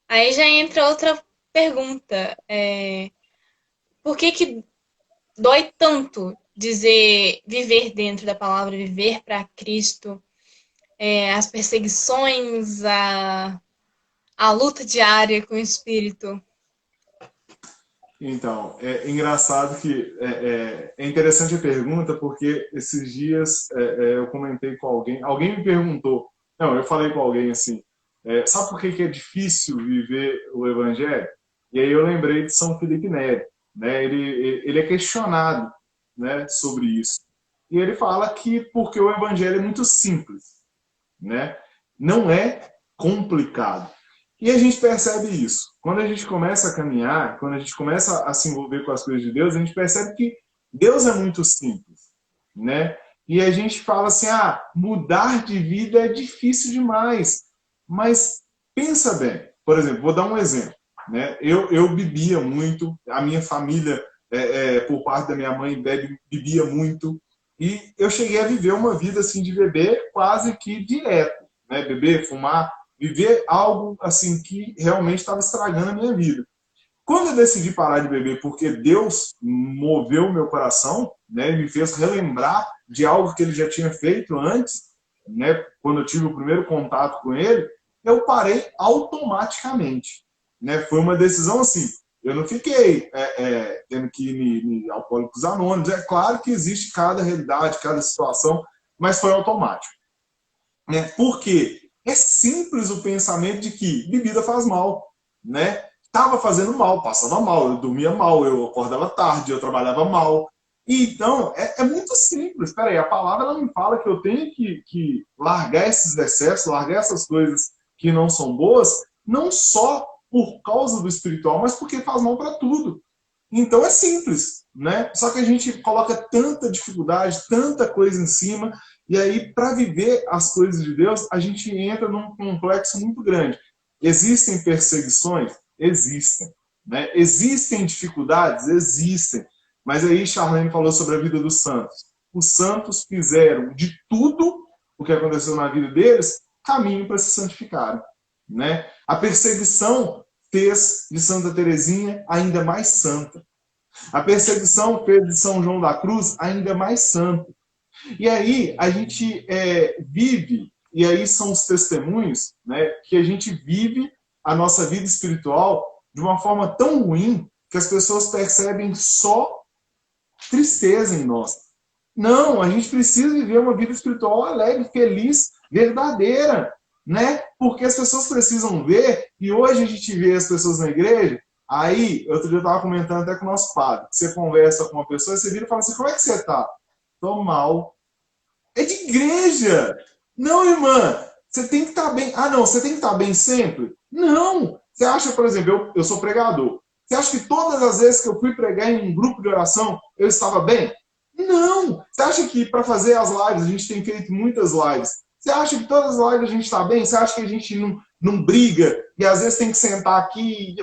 Aí já entra outra pergunta. Por que dói tanto dizer viver dentro da palavra, viver para Cristo, as perseguições, a luta diária com o Espírito? Então, é engraçado que é interessante a pergunta, porque esses dias eu comentei com alguém me perguntou, não, eu falei com alguém assim, sabe por que é difícil viver o Evangelho? E aí eu lembrei de São Felipe Neri, né? Ele é questionado, né, sobre isso. E ele fala que porque o Evangelho é muito simples, né? Não é complicado. E a gente percebe isso. Quando a gente começa a caminhar, quando a gente começa a se envolver com as coisas de Deus, a gente percebe que Deus é muito simples, né? E a gente fala assim, mudar de vida é difícil demais. Mas pensa bem. Por exemplo, vou dar um exemplo, né? Eu bebia muito, a minha família, por parte da minha mãe, bebia muito. E eu cheguei a viver uma vida assim de beber quase que direto, né? Beber, fumar viver algo assim que realmente estava estragando a minha vida. Quando eu decidi parar de beber, porque Deus moveu o meu coração, né, me fez relembrar de algo que ele já tinha feito antes, né, quando eu tive o primeiro contato com ele, eu parei automaticamente. Né? Foi uma decisão assim. Eu não fiquei tendo que ir em Alcoólicos Anônimos. É claro que existe cada realidade, cada situação, mas foi automático. Né? Por quê? É simples o pensamento de que bebida faz mal. Né? Estava fazendo mal, passava mal, eu dormia mal, eu acordava tarde, eu trabalhava mal. E, então, é muito simples. Espera aí, a palavra ela me fala que eu tenho que largar esses excessos, largar essas coisas que não são boas, não só por causa do espiritual, mas porque faz mal para tudo. Então é simples, né? Só que a gente coloca tanta dificuldade, tanta coisa em cima, e aí para viver as coisas de Deus, a gente entra num complexo muito grande. Existem perseguições? Existem. Né? Existem dificuldades? Existem. Mas aí Charlene falou sobre a vida dos santos. Os santos fizeram de tudo o que aconteceu na vida deles caminho para se santificarem. Né? A perseguição fez de Santa Teresinha ainda mais santa. A perseguição fez de São João da Cruz ainda mais santo. E aí a gente vive, e aí são os testemunhos, né, que a gente vive a nossa vida espiritual de uma forma tão ruim que as pessoas percebem só tristeza em nós. Não, a gente precisa viver uma vida espiritual alegre, feliz, verdadeira, né? Porque as pessoas precisam ver, e hoje a gente vê as pessoas na igreja, aí, outro dia eu estava comentando até com o nosso padre, você conversa com uma pessoa, você vira e fala assim, como é que você está? Estou mal. É de igreja! Não, irmã, você tem que estar bem. Ah, não, você tem que estar bem sempre? Não! Você acha, por exemplo, eu sou pregador, você acha que todas as vezes que eu fui pregar em um grupo de oração, eu estava bem? Não! Você acha que para fazer as lives, a gente tem feito muitas lives, você acha que todas as lives a gente está bem? Você acha que a gente não briga e às vezes tem que sentar aqui e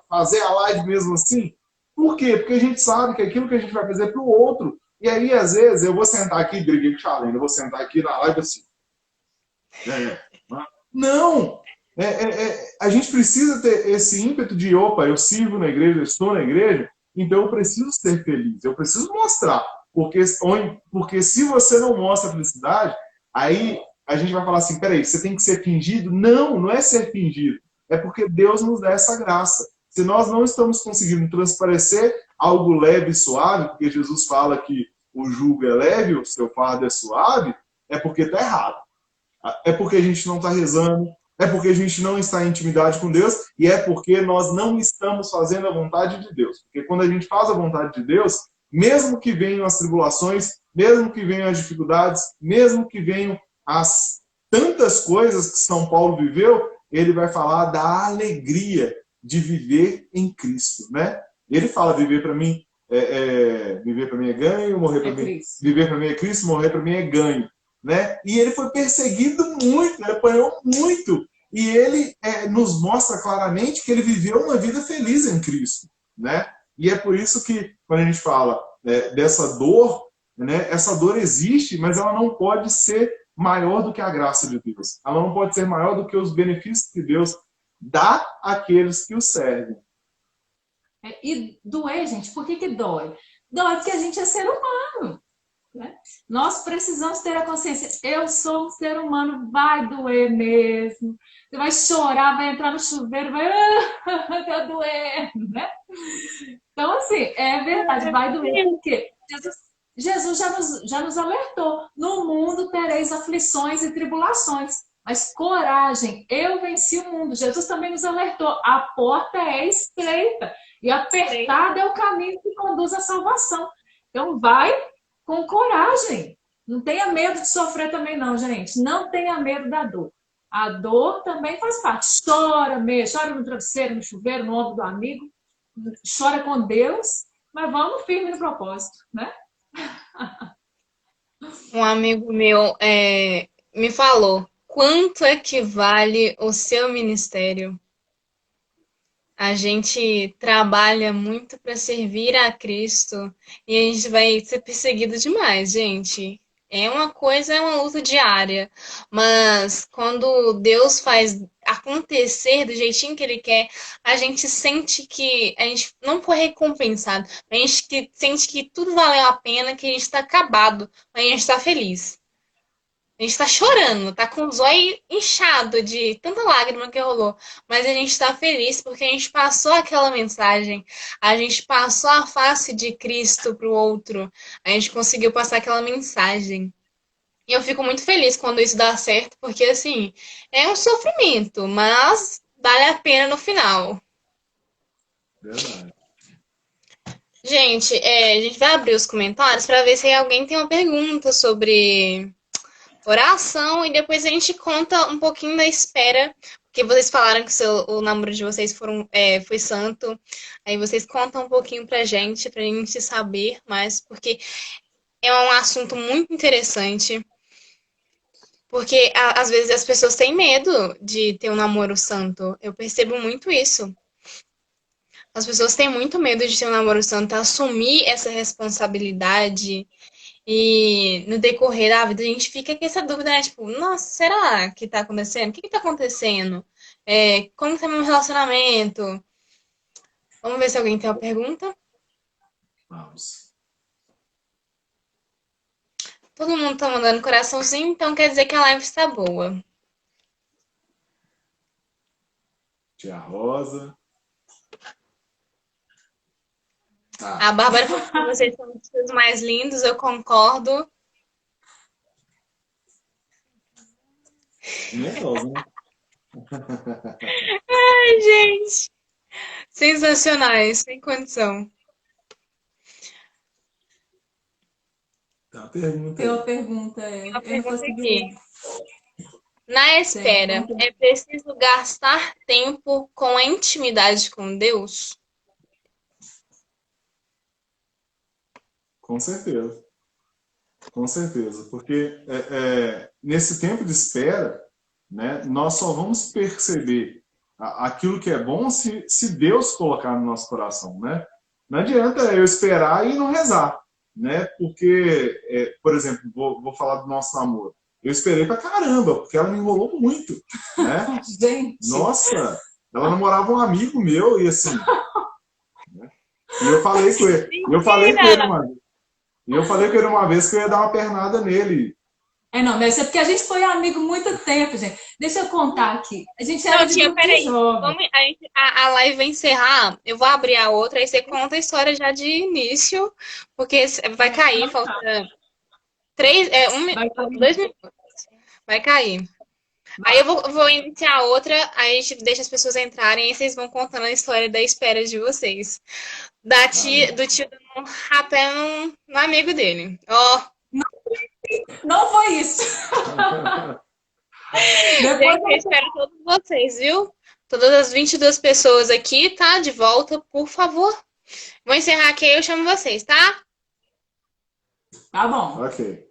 fazer a live mesmo assim? Por quê? Porque a gente sabe que aquilo que a gente vai fazer para o outro. E aí, às vezes, eu vou sentar aqui, briguei com o Charlene, eu vou sentar aqui na live assim. Não! A gente precisa ter esse ímpeto de, opa, eu sirvo na igreja, eu estou na igreja, então eu preciso ser feliz, eu preciso mostrar. Porque se você não mostra felicidade, aí a gente vai falar assim, peraí, você tem que ser fingido? Não, não é ser fingido. É porque Deus nos dá essa graça. Se nós não estamos conseguindo transparecer algo leve e suave, porque Jesus fala que o jugo é leve, o seu fardo é suave, é porque está errado. É porque a gente não está rezando, é porque a gente não está em intimidade com Deus, e é porque nós não estamos fazendo a vontade de Deus. Porque quando a gente faz a vontade de Deus, mesmo que venham as tribulações, mesmo que venham as dificuldades, mesmo que venham as tantas coisas que São Paulo viveu, ele vai falar da alegria de viver em Cristo, né? Ele fala, viver para mim é ganho, morrer para mim. Viver para mim é Cristo, morrer para mim é ganho, né? E ele foi perseguido muito, ele apanhou muito, e ele nos mostra claramente que ele viveu uma vida feliz em Cristo, né? E é por isso que quando a gente fala dessa dor, né? Essa dor existe, mas ela não pode ser maior do que a graça de Deus. Ela não pode ser maior do que os benefícios que Deus dá àqueles que o servem. E doer, gente, por que dói? Dói porque a gente é ser humano. Né? Nós precisamos ter a consciência. Eu sou um ser humano, vai doer mesmo. Você vai chorar, vai entrar no chuveiro, vai tá doendo, né? Então, assim, é verdade, vai doer. Porque Jesus já nos alertou. No mundo tereis aflições e tribulações. Mas coragem, eu venci o mundo. Jesus também nos alertou. A porta é estreita e apertado é o caminho que conduz à salvação. Então, vai com coragem. Não tenha medo de sofrer também não, gente. Não tenha medo da dor. A dor também faz parte. Chora mesmo, chora no travesseiro, no chuveiro, no ombro do amigo. Chora com Deus, mas vamos firme no propósito, né? Um amigo meu me falou, quanto é que vale o seu ministério? A gente trabalha muito para servir a Cristo e a gente vai ser perseguido demais, gente. É uma luta diária. Mas quando Deus faz acontecer do jeitinho que ele quer, a gente sente que a gente não foi recompensado. A gente sente que tudo valeu a pena, que a gente tá acabado, mas a gente tá feliz. A gente tá chorando, tá com os olhos inchados de tanta lágrima que rolou. Mas a gente tá feliz porque a gente passou aquela mensagem. A gente passou a face de Cristo pro outro. A gente conseguiu passar aquela mensagem. E eu fico muito feliz quando isso dá certo, porque assim, é um sofrimento, mas vale a pena no final. Verdade. Gente, a gente vai abrir os comentários para ver se alguém tem uma pergunta sobre oração e depois a gente conta um pouquinho da espera, porque vocês falaram que o namoro de vocês foi santo, aí vocês contam um pouquinho pra gente saber mais, porque é um assunto muito interessante, porque às vezes as pessoas têm medo de ter um namoro santo, eu percebo muito isso. As pessoas têm muito medo de ter um namoro santo, assumir essa responsabilidade. E no decorrer da vida a gente fica com essa dúvida, né? Tipo, nossa, será que tá acontecendo? O que que tá acontecendo? Como tá meu relacionamento? Vamos ver se alguém tem uma pergunta. Vamos. Todo mundo tá mandando coraçãozinho, então quer dizer que a live está boa. Tia Rosa. A Bárbara falou que vocês são os mais lindos, eu concordo. Nervosa, né? Ai, gente. Sensacionais, sem condição. Tem uma pergunta Tem uma aí. pergunta, Uma eu não pergunta consegui aqui. ler. Na espera, Tem, é preciso gastar tempo com a intimidade com Deus? Com certeza. Com certeza. Porque nesse tempo de espera, né, nós só vamos perceber aquilo que é bom se Deus colocar no nosso coração, né? Não adianta eu esperar e não rezar, né? Porque, por exemplo, vou falar do nosso namoro. Eu esperei pra caramba, porque ela me enrolou muito, né? gente, Nossa, ela namorava um amigo meu e assim, né? E eu falei com ele, uma vez que eu ia dar uma pernada nele. não, mas é porque a gente foi amigo muito tempo, gente. Deixa eu contar aqui. A gente era Não, de tia, grupo de peraí. jovens. A live vai encerrar. Eu vou abrir a outra, aí você conta a história já de início, porque vai cair, falta 2 minutos. Vai cair. Aí eu vou iniciar outra, aí a gente deixa as pessoas entrarem, aí vocês vão contando a história da espera de vocês. Do tio dando um rapé no amigo dele. Ó, Não foi isso. Depois gente, eu espero todos vocês, viu? Todas as 22 pessoas aqui, tá? De volta, por favor. Vou encerrar aqui e eu chamo vocês, tá? tá bom. Ok.